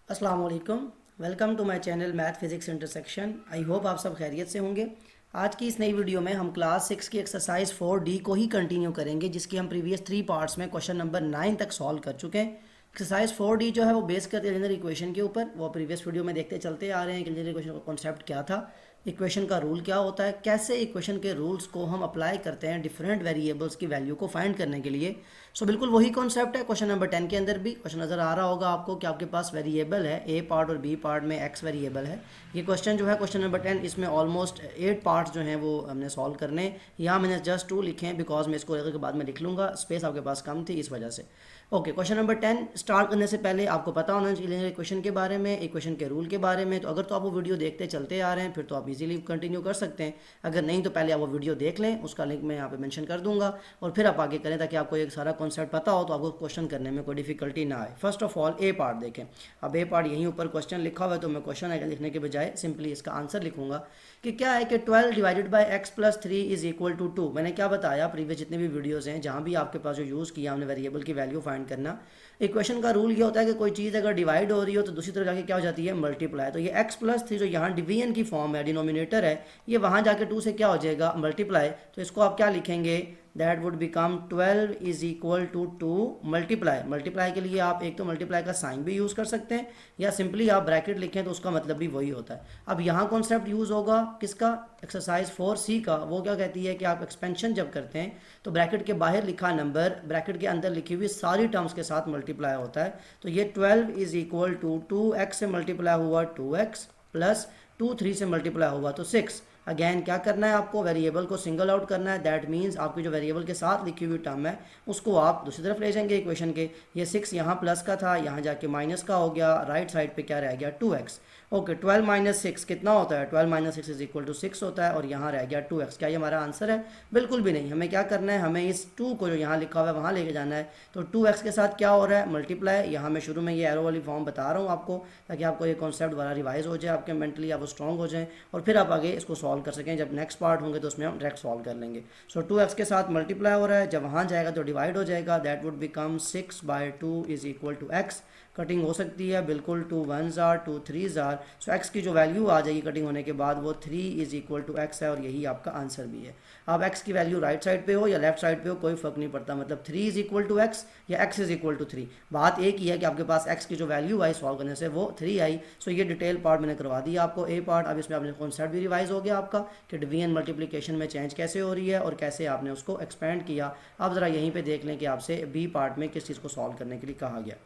अस्सलाम वालेकुम। Welcome to my channel math physics intersection. I hope आप सब खैरियत से होंगे। आज की इस नई वीडियो में हम क्लास 6 की एक्सरसाइज 4D को ही कंटिन्यू करेंगे, जिसकी हम प्रीवियस 3 पार्ट्स में क्वेश्चन नंबर 9 तक सॉल्व कर चुके हैं। एक्सरसाइज 4D जो है वो बेस करती है लीनियर इक्वेशन के ऊपर। वो प्रीवियस वीडियो में देखते चलते आ रहे हैं कि लीनियर इक्वेशन का कॉन्सेप्ट क्या था, इक्वेशन का रूल क्या होता है, कैसे इक्वेशन के रूल्स को हम अप्लाई करते हैं डिफरेंट वेरिएबल्स की वैल्यू को फाइंड करने के लिए। सो बिल्कुल वही कॉन्सेप्ट है क्वेश्चन नंबर 10 के अंदर भी। क्वेश्चन नज़र आ रहा होगा आपको कि आपके पास वेरिएबल है, ए पार्ट और बी पार्ट में एक्स वेरिएबल है। ये क्वेश्चन जो है क्वेश्चन नंबर 10, इसमें ऑलमोस्ट 8 पार्ट्स जो हैं वो हमने सॉल्व करने। यहाँ मैंने जस्ट 2 लिखे हैं बिकॉज मैं इसको लेकर के बाद में लिख लूँगा, स्पेस आपके पास कम थी इस वजह से। ओके, क्वेश्चन नंबर 10 स्टार्ट करने से पहले आपको पता होना चाहिए इक्वेशन के बारे में, इक्वेशन के रूल के बारे में। तो अगर तो आप वो वीडियो देखते चलते आ रहे हैं फिर तो आप इजीली कंटिन्यू कर सकते हैं। अगर नहीं तो पहले आप वो वीडियो देख लें, उसका लिंक मैं यहाँ पे मेंशन कर दूंगा और फिर आप आगे करें ताकि आपको एक सारा कॉन्सेप्ट पता हो तो आपको क्वेश्चन करने में कोई डिफिकल्टी ना आए। First of all A part देखें। अब ए पार्ट यहीं ऊपर क्वेश्चन लिखा हुआ है तो मैं क्वेश्चन आइकन लिखने के बजाय सिंपली इसका आंसर लिखूंगा कि क्या है कि 12 divided by x plus 3 is equal to 2। मैंने क्या बताया प्रीवियस जितने भी वीडियोज़ हैं जहाँ भी आपके पास जो यूज़ किया हमने वेरिएबल की वैल्यू फाइंड करना। इक्वेशन का रूल ये होता है कि कोई चीज़ अगर डिवाइड हो रही हो तो दूसरी तरफ जाके क्या हो जाती है, मल्टीप्लाई। तो ये एक्स प्लस 3 जो यहाँ डिवीजन की फॉर्म है, डिनोमिनेटर है, ये वहाँ जाके 2 से क्या हो जाएगा, मल्टीप्लाई। तो इसको आप क्या लिखेंगे, that would become 12 is equal to 2 multiply. Multiply के लिए आप एक तो मल्टीप्लाई का साइन भी यूज़ कर सकते हैं या सिंपली आप ब्रैकेट लिखें तो उसका मतलब भी वही होता है। अब यहाँ कॉन्सेप्ट यूज़ होगा किसका, एक्सरसाइज 4C का। वो क्या कहती है कि आप एक्सपेंशन जब करते हैं तो ब्रैकेट के बाहर लिखा नंबर ब्रैकेट के अंदर लिखी हुई सारी टर्म्स के साथ मल्टीप्लाई होता है। तो ये 12 इज इक्वल टू 2x से मल्टीप्लाई हुआ 2x प्लस 3 से मल्टीप्लाई हुआ तो 6। अगेन क्या करना है आपको, वेरिएबल को सिंगल आउट करना है। दैट मीन्स आपकी जो वेरिएबल के साथ लिखी हुई टर्म है उसको आप दूसरी तरफ ले जाएंगे इक्वेशन के। ये 6 यहाँ प्लस का था, यहाँ जाके माइनस का हो गया, राइट साइड पे क्या रह गया, 2x। ओके, 12 माइनस 6 कितना होता है, 12 माइनस 6 इज इक्वल टू 6 होता है और यहाँ रह गया 2x। क्या ये हमारा आंसर है? बिल्कुल भी नहीं। हमें क्या करना है, हमें इस 2 को जो यहाँ लिखा हुआ है वहाँ लेके जाना है। तो 2x के साथ क्या हो रहा है, मल्टीप्लाई। यहाँ मैं शुरू में ये एरो वाली फॉर्म बता रहा हूँ आपको ताकि आपको ये कॉन्सेप्ट वाला रिवाइज हो जाए, आपके मेंटली आप स्ट्रॉन्ग हो जाएं और फिर आप आगे इसको सॉल्व कर सकें। जब नेक्स्ट पार्ट होंगे तो उसमें हम डायरेक्ट सॉल्व कर लेंगे। सो 2x के साथ मल्टीप्लाई हो रहा है, जब वहाँ जाएगा तो डिवाइड हो जाएगा। That would become 6/2 is equal to x। Cutting हो सकती है बिल्कुल, 2 1s are 2 3s are. So x की जो वैल्यू आ जाएगी कटिंग होने के बाद वो 3 इज इक्वल टू x है और यही आपका आंसर भी है। अब x की वैल्यू राइट साइड पे हो या लेफ्ट साइड पे हो कोई फर्क नहीं पड़ता, मतलब 3 इज इक्वल टू x या x इज इक्वल टू 3। बात एक ही है कि आपके पास x की जो वैल्यू आई सॉल्व करने से वो 3 आई। सो ये डिटेल पार्ट मैंने करवा दिया आपको, ए पार्ट। अब इसमें आपने कॉन्सेप्ट भी रिवाइज हो गया आपका कि डिवीजन मल्टीप्लिकेशन में चेंज कैसे हो रही है और कैसे आपने उसको एक्सपेंड किया। अब ज़रा यहीं पे देख लें कि आपसे बी पार्ट में किस चीज़ को सॉल्व करने के लिए कहा गया।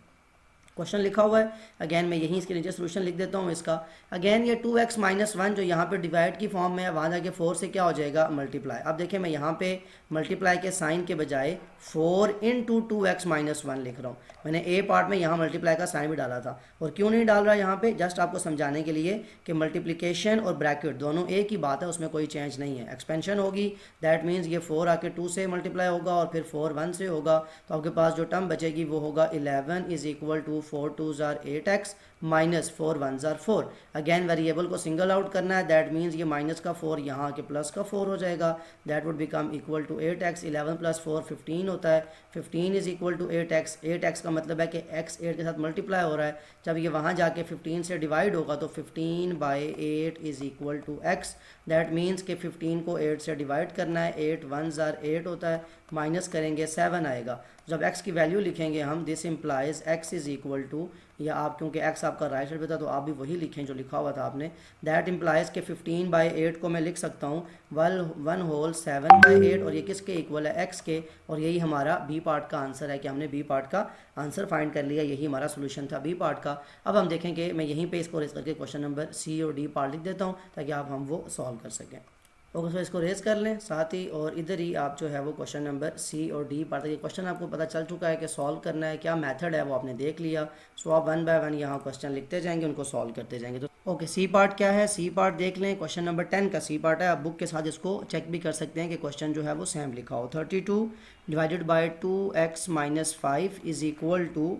क्वेश्चन लिखा हुआ है, अगेन मैं यहीं इसके नीचे सोल्यूशन लिख देता हूँ इसका। अगेन ये 2x माइनस 1 जो यहाँ पे डिवाइड की फॉर्म में है वहाँ जाके 4 से क्या हो जाएगा, मल्टीप्लाई। अब देखिए मैं यहाँ पे मल्टीप्लाई के साइन के बजाय 4 इंटू 2x माइनस 1 लिख रहा हूँ। मैंने ए पार्ट में यहाँ मल्टीप्लाई का साइन भी डाला था और क्यों नहीं डाल रहा यहाँ पे, जस्ट आपको समझाने के लिए कि मल्टीप्लिकेशन और ब्रैकेट दोनों एक ही बात है, उसमें कोई चेंज नहीं है। एक्सपेंशन होगी दैट मीन्स ये 4 आके 2 से मल्टीप्लाई होगा और फिर 4 1 से होगा। तो आपके पास जो टर्म बचेगी वो होगा 11 is equal to 4 2s are 8x minus 4 1s are 4। Again variable को सिंगल आउट करना है, दैट मीन्स ये माइनस का 4 यहाँ के प्लस का 4 हो जाएगा। That would become equal to 8x। 11 प्लस 4 15 होता है, 15 is equal to 8x। 8x का मतलब है कि x 8 के साथ मल्टीप्लाई हो रहा है। जब ये वहाँ जाके 15 से डिवाइड होगा तो 15/8 is equal to x। That means कि 15 को 8 से डिवाइड करना है, 8 1s आर 8 होता है, माइनस करेंगे 7 आएगा। जब x की वैल्यू लिखेंगे हम, this implies x is equal to, या आप क्योंकि x आपका राइट साइड पे था तो आप भी वही लिखें जो लिखा हुआ था आपने। दैट इम्प्लाइज के 15/8 को मैं लिख सकता हूँ 1 होल 7/8 और ये किसके इक्वल है, x के। और यही हमारा बी पार्ट का आंसर है कि हमने बी पार्ट का आंसर फाइंड कर लिया, यही हमारा सोल्यूशन था बी पार्ट का। अब हम देखेंगे, मैं यहीं पे इसको रेस करके क्वेश्चन नंबर सी और डी पार्ट लिख देता हूँ ताकि आप हम वो सॉल्व कर सकें। ओके, सो इसको रेस कर लें साथ ही, और इधर ही आप जो है वो क्वेश्चन नंबर सी और डी पार्ट, ये क्वेश्चन आपको पता चल चुका है कि सॉल्व करना है, क्या मेथड है वो आपने देख लिया। सो आप 1 बाय 1 यहाँ क्वेश्चन लिखते जाएंगे, उनको सॉल्व करते जाएंगे। तो ओके, सी पार्ट क्या है, सी पार्ट देख लें। क्वेश्चन नंबर 10 का सी पार्ट है। आप बुक के साथ इसको चेक भी कर सकते हैं कि क्वेश्चन जो है वो सेम लिखा हो। 32 divided by 2x minus 5 is equal to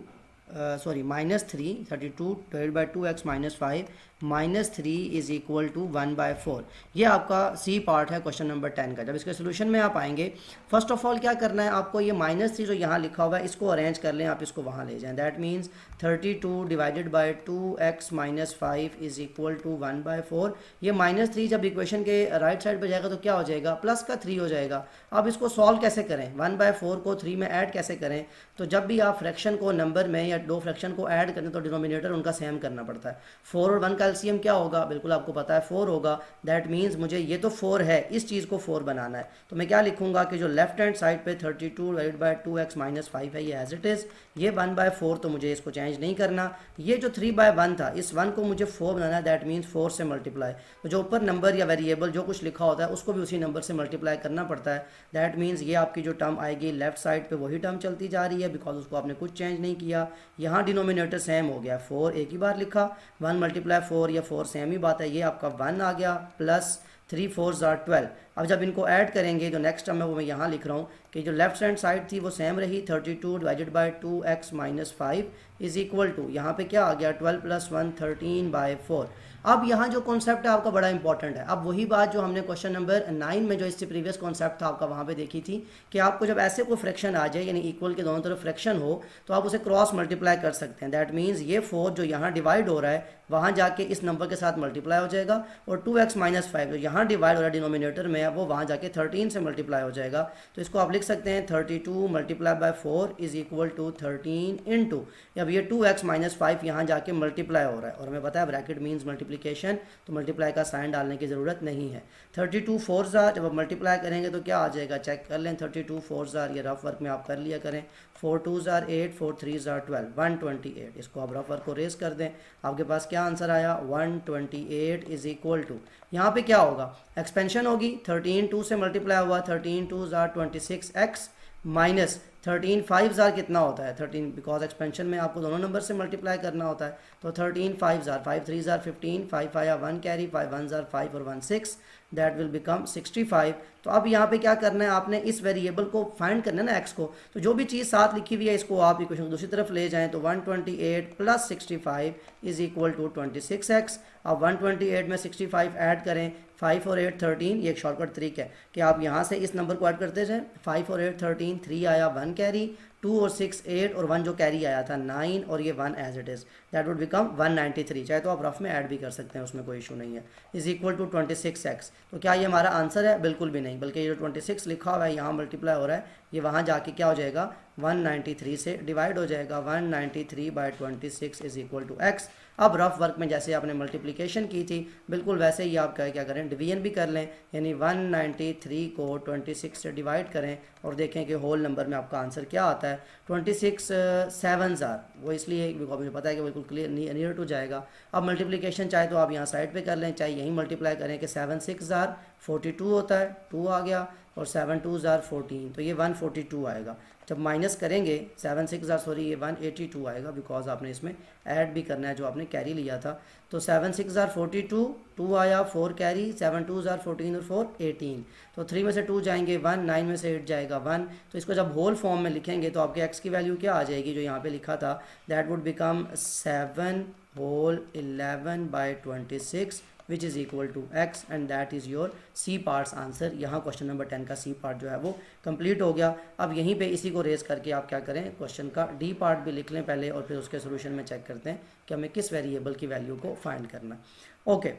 -3, 32 divide by 2x minus 5 -3 is equal to 1/4। ये आपका सी पार्ट है क्वेश्चन नंबर 10 का। जब इसके सोल्यूशन में आप आएंगे, फर्स्ट ऑफ ऑल क्या करना है आपको, ये -3 जो यहाँ लिखा हुआ है इसको अरेंज कर लें, आप इसको वहाँ ले जाएं। That means 32 divided by 2x - 5 is equal to 1/4। ये -3 जब इक्वेशन के राइट साइड पर जाएगा तो क्या हो जाएगा, प्लस का 3 हो जाएगा। अब इसको सॉल्व कैसे करें, 1/4 को 3 में ऐड कैसे करें, तो जब भी आप फ्रैक्शन को नंबर में या दो फ्रैक्शन को ऐड करें तो डिनोमिनेटर उनका सेम करना पड़ता है। 4 और 1 का एलसीएम क्या होगा, बिल्कुल आपको पता है 4 होगा। दैट मीन्स मुझे ये तो 4 है, इस चीज़ को 4 बनाना है, तो मैं क्या लिखूंगा कि जो लेफ्ट हैंड साइड पे 32 डिवाइडेड बाई 2x - 5 है, ये एज इट इज़। ये 1/4 तो मुझे इसको चेंज नहीं करना। ये जो 3/1 था, इस 1 को मुझे 4 बनाना है। दैट मीन्स 4 से मल्टीप्लाई, तो जो ऊपर नंबर या वेरिएबल जो कुछ लिखा होता है उसको भी उसी नंबर से मल्टीप्लाई करना पड़ता है। दैट मीन्स ये आपकी जो टर्म आएगी लेफ्ट साइड पे वही टर्म चलती जा रही है, बिकॉज उसको आपने कुछ चेंज नहीं किया। यहाँ डिनोमिनेटर सेम हो गया, 4 एक ही बार लिखा, 1 × 4 या 4 सेम ही बात है। ये आपका 1 आ गया, प्लस 3 4 12। अब जब इनको ऐड करेंगे जो नेक्स्ट टर्म है वो मैं यहाँ लिख रहा हूँ कि जो लेफ्ट हैंड साइड थी वो सेम रही, 32 divided by 2x - 5 is equal to, यहाँ पे क्या आ गया 12 + 1 13/4। अब यहाँ जो कॉन्सेप्ट है आपका बड़ा इंपॉर्टेंट है। अब वही बात जो हमने क्वेश्चन नंबर 9 में जो इससे प्रीवियस कॉन्सेप्ट था आपका वहाँ पे देखी थी कि आपको जब ऐसे कोई फ्रैक्शन आ जाए, यानी इक्वल के दोनों तरफ फ्रैक्शन हो, तो आप उसे क्रॉस मल्टीप्लाई कर सकते हैं। दैट मीन्स ये 4 जो यहाँ डिवाइड हो रहा है वहाँ जाके इस नंबर के साथ मल्टीप्लाई हो जाएगा, और 2x - 5 जो यहाँ डिवाइड हो रहा है डिनोमिनेटर में वो वहाँ जाके 13 से मल्टीप्लाई हो जाएगा। तो इसको आप लिख सकते हैं 32 × 4 इज इक्वल टू 13 इंटू, अब ये 2x - 5 यहाँ जाके मल्टीप्लाई हो रहा है, और हमें पता है ब्रैकेट मीन्स मल्टीप्लिकेशन, तो मल्टीप्लाई का साइन डालने की ज़रूरत नहीं है। 32 4 जब आप मल्टीप्लाई करेंगे तो क्या आ जाएगा, चेक कर लें। 32 4 ये रफ वर्क में आप कर लिया करें। 4 2 8, 4 3 12, 128। इसको आप रफ वर्क को रेस कर दें, आपके पास क्या आंसर आया, 128 इज इक्वल टू, यहाँ पे क्या होगा, एक्सपेंशन होगी, 13 2 से मल्टीप्लाई हुआ, 13 2 26x माइनस 13 5 कितना होता है 13, बिकॉज एक्सपेंशन में आपको दोनों नंबर से मल्टीप्लाई करना होता है। तो 13 5 5 3 15, 5 आया 1 कैरी, 5 1 5 और 1 6, दैट विल बिकम 65। तो अब यहाँ पे क्या करना है, आपने इस वेरिएबल को फाइंड करना है ना, x को, तो जो भी चीज़ साथ लिखी हुई है इसको आप इक्वेशन दूसरी तरफ ले जाएं, तो 128 + 65 इज इक्वल टू 26x। अब 128 में 65 ऐड करें, 5 और 8 13, ये एक शॉर्टकट तरीका है कि आप यहाँ से इस नंबर को ऐड करते जाएं। 5 और 8 13, 3 आया 1 कैरी, 2 और 6 8, और 1 जो कैरी आया था 9, और ये 1 as it is, that would become 193। चाहे तो आप रफ में ऐड भी कर सकते हैं, उसमें कोई इशू नहीं है। Is equal to 26x। तो क्या ये हमारा आंसर है, बिल्कुल भी नहीं, बल्कि ये जो 26 लिखा हुआ है यहाँ मल्टीप्लाई हो रहा है, ये वहाँ जाके क्या हो जाएगा 193 से डिवाइड हो जाएगा। 193/26 इज इक्वल टू x। अब रफ वर्क में जैसे आपने मल्टीप्लिकेशन की थी बिल्कुल वैसे ही आप क्या करें, डिवीजन भी कर लें, यानी 193 को 26 से डिवाइड करें और देखें कि होल नंबर में आपका आंसर क्या आता है। 26 7s वो इसलिए मुझे पता है कि बिल्कुल क्लियर नियर टू जाएगा। अब मल्टीप्लिकेशन चाहे तो आप यहाँ साइड पे कर लें, चाहे यहीं मल्टीप्लाई करें कि 7 6 42 होता है, 2 आ गया, और 7 2 14, तो ये 142 आएगा। जब माइनस करेंगे 7 6 ये 182 आएगा, बिकॉज आपने इसमें ऐड भी करना है जो आपने कैरी लिया था। तो 7 6 42, 2 आया, 4 कैरी, 7 2 14 और 4 18, तो 3 में से 2 जाएंगे 1, 9 में से 8 जाएगा 1। तो इसको जब होल फॉर्म में लिखेंगे तो आपके x की वैल्यू क्या आ जाएगी, जो यहाँ पे लिखा था, that would become 7 whole 11/26 which is equal to x, and that is your C part's answer. यहाँ क्वेश्चन नंबर 10 का सी पार्ट जो है वो कंप्लीट हो गया। अब यहीं पे इसी को रेस करके आप क्या करें, क्वेश्चन का डी पार्ट भी लिख लें पहले, और फिर उसके सोल्यूशन में चेक करते हैं कि हमें किस वेरिएबल की वैल्यू को फाइंड करना है। ओके,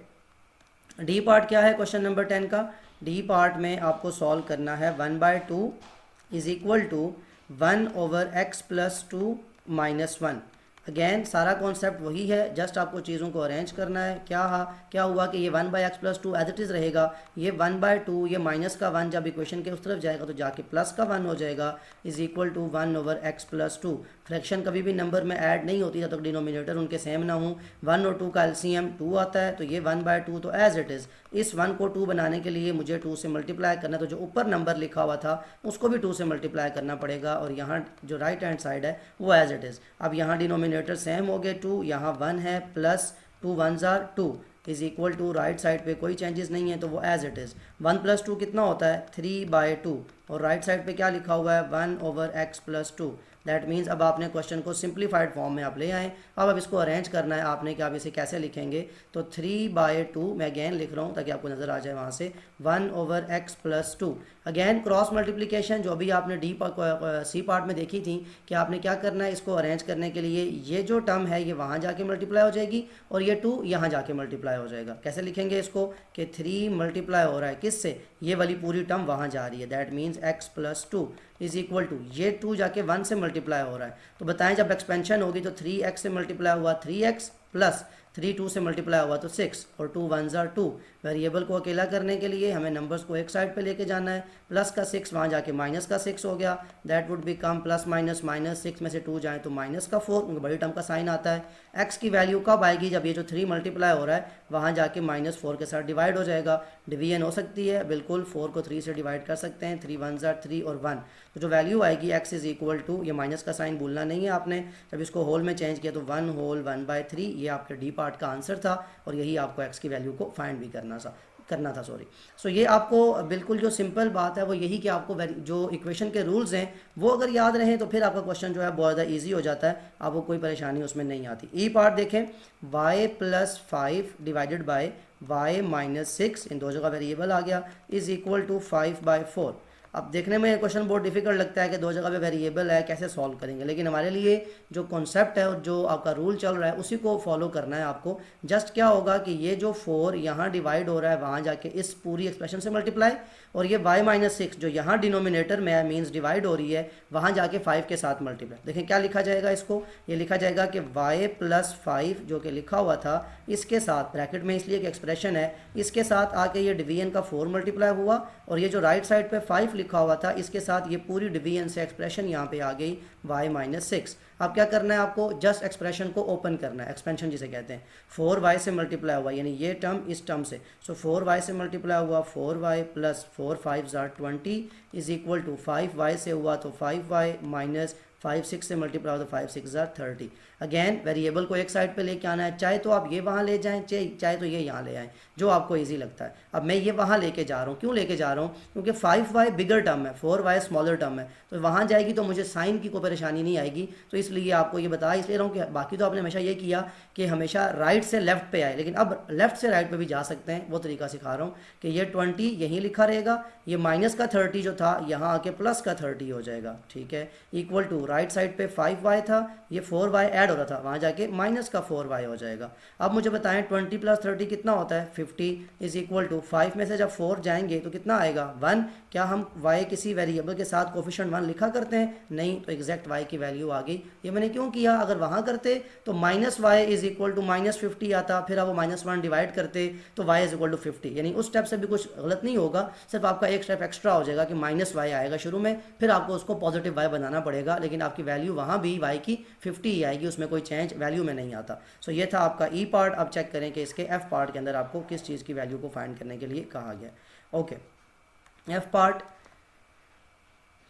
डी पार्ट क्या है क्वेश्चन नंबर 10 का, डी पार्ट में आपको सॉल्व करना है 1/2 is equal to 1/x + 2 - 1। Again सारा कॉन्सेप्ट वही है, जस्ट आपको चीज़ों को अरेंज करना है। क्या हुआ कि ये 1/x + 2 एज इट इज़ रहेगा, ये 1/2, ये माइनस का 1 जब इक्वेशन के उस तरफ जाएगा तो जाके प्लस का 1 हो जाएगा, is equal to 1/x + 2। Fraction कभी भी नंबर में ऐड नहीं होती जब तक डिनोमिनेटर उनके सेम ना हो। 1 और 2 का एलसीएम 2 आता है, तो ये 1/2 तो एज इट इज़। इस 1 को 2 बनाने के लिए मुझे 2 से मल्टीप्लाई करना है, तो जो ऊपर नंबर लिखा हुआ था उसको भी 2 से मल्टीप्लाई करना पड़ेगा, और यहाँ जो राइट हैंड साइड है वो एज इट इज़। अब यहाँ डिनोमिनेटर सेम हो गए 2, यहाँ 1 है, plus 2 1s 2 is equal to, right side पे कोई चेंजेस नहीं है तो वो एज इट इज़। 1 + 2 कितना होता है 3/2, और राइट साइड पे क्या लिखा हुआ है 1/x + 2। दैट मीन्स अब आपने क्वेश्चन को सिंप्लीफाइड फॉर्म में आप ले आए। अब इसको अरेंज करना है आपने कि आप इसे कैसे लिखेंगे। तो 3/2 मैं अगेन लिख रहा हूँ ताकि आपको नज़र आ जाए वहाँ से 1/x + 2। अगेन क्रॉस मल्टीप्लिकेशन जो अभी आपने सी पार्ट में देखी थी कि आपने क्या करना है, इसको अरेंज करने के लिए ये जो टर्म है ये वहाँ जाके मल्टीप्लाई हो जाएगी और ये 2 यहाँ जाके मल्टीप्लाई हो जाएगा। कैसे लिखेंगे इसको कि 3 मल्टीप्लाई हो रहा है किससे, ये वाली पूरी टर्म वहाँ जा रही है। That means x + 2 is equal to ये 2 जाके 1 से मल्टीप्लाई हो रहा है। तो बताएं जब एक्सपेंशन होगी तो 3x से मल्टीप्लाई हुआ 3x प्लस 3 2 से मल्टीप्लाई हुआ तो 6 और 2 1s are 2। वेरिएबल को अकेला करने के लिए हमें नंबर्स को एक साइड पे लेके जाना है। प्लस का 6 वहाँ जाके माइनस का 6 हो गया। That would become plus minus minus 6 में से 2 जाए तो माइनस का 4, क्योंकि बड़ी टर्म का साइन आता है। x की वैल्यू कब आएगी, जब ये जो 3 मल्टीप्लाई हो रहा है वहाँ जाके -4 के साथ डिवाइड हो जाएगा। डिवीजन हो सकती है बिल्कुल, 4 को 3 से डिवाइड कर सकते हैं। 3 1s are 3 और 1। तो जो वैल्यू आएगी x इज इक्वल टू, ये माइनस का साइन भूलना नहीं है आपने, जब इसको होल में चेंज किया तो 1 होल 1/3, ये आपके डी पार्ट का आंसर था और यही आपको x की वैल्यू को फाइंड भी करना था सो ये आपको बिल्कुल जो सिंपल बात है वो यही कि आपको जो इक्वेशन के रूल्स हैं वो अगर याद रहें तो फिर आपका क्वेश्चन जो है बहुत ज़्यादा ईजी हो जाता है, आपको कोई परेशानी उसमें नहीं आती। ई पार्ट देखें, y + 5 डिवाइडेड बाय y - 6, इन दो जगह वेरिएबल आ गया, इज इक्वल टू 5/4। अब देखने में ये क्वेश्चन बहुत डिफिकल्ट लगता है कि दो जगह पे वेरिएबल है कैसे सॉल्व करेंगे, लेकिन हमारे लिए जो कॉन्सेप्ट है और जो आपका रूल चल रहा है उसी को फॉलो करना है आपको। जस्ट क्या होगा कि ये जो 4 यहाँ डिवाइड हो रहा है वहाँ जाके इस पूरी एक्सप्रेशन से मल्टीप्लाई, और ये y - 6 जो यहाँ डिनोमिनेटर में है मीन्स डिवाइड हो रही है वहाँ जाके 5 के साथ मल्टीप्लाई। देखें क्या लिखा जाएगा इसको, ये लिखा जाएगा कि y + 5 जो कि लिखा हुआ था इसके साथ ब्रैकेट में इसलिए कि एक्सप्रेशन है, इसके साथ आके ये डिवीजन का 4 मल्टीप्लाई हुआ और ये जो राइट साइड पे 5 लिखा हुआ था इसके साथ ये पूरी डिवीजन से एक्सप्रेशन यहाँ पे आ गई y - 6। अब क्या करना है आपको, जस्ट एक्सप्रेशन को ओपन करना है, एक्सपेंशन जिसे कहते हैं। 4y से मल्टीप्लाई हुआ यानी ये टर्म इस टर्म से, सो 4y से मल्टीप्लाई हुआ 4y plus 4 5s are 20 is equal to 5y से हुआ तो 5y माइनस 5 6 से मल्टीप्लाई हो तो 5 6s are 30। अगेन वेरिएबल को एक साइड पे लेके आना है, चाहे तो आप ये वहाँ ले जाएं चाहे तो ये यहाँ ले आएँ, जो आपको इजी लगता है। अब मैं ये वहाँ लेके जा रहा हूँ, क्यों लेके जा रहा हूँ, क्योंकि 5y बिगर टर्म है, 4y स्मॉलर टर्म है, तो वहाँ जाएगी तो मुझे साइन की कोई परेशानी नहीं आएगी। तो इसलिए आपको ये बता इसलिए रहा हूँ कि बाकी तो आपने हमेशा ये किया कि हमेशा राइट से लेफ्ट पे आए, लेकिन अब लेफ्ट से राइट पे भी जा सकते हैं, वो तरीका सिखा रहा हूँ कि ये 20 यहीं लिखा रहेगा, ये माइनस का 30 जो था यहाँ आके प्लस का 30 हो जाएगा, ठीक है, इक्वल टू राइट साइड पे 5y था, ये 4y ऐड हो रहा था, वहाँ जाके माइनस का 4y हो जाएगा। अब मुझे बताएं 20 + 30 कितना होता है, 50 इज इक्वल टू 5 में से जब 4 जाएंगे तो कितना आएगा 1। क्या हम y किसी वेरिएबल के साथ कोफिशिएंट 1 लिखा करते हैं, नहीं, तो एग्जैक्ट y की वैल्यू आ गई। ये मैंने क्यों किया, अगर वहाँ करते तो -y इज इक्वल टू -50 आता, फिर आप वो -1 डिवाइड करते तो y इज इक्वल टू 50, यानी उस स्टेप से भी कुछ गलत नहीं होगा, सिर्फ आपका एक स्टेप एक्स्ट्रा हो जाएगा कि -y आएगा शुरू में, फिर आपको उसको पॉजिटिव y बनाना पड़ेगा, लेकिन आपकी वैल्यू वहाँ भी y की 50 ही आएगी, उसमें कोई चेंज वैल्यू में नहीं आता। सो ये था आपका ई पार्ट। अब चेक करें कि इसके एफ पार्ट के अंदर आपको किस चीज़ की वैल्यू को फाइंड करने के लिए कहा गया। Okay, F part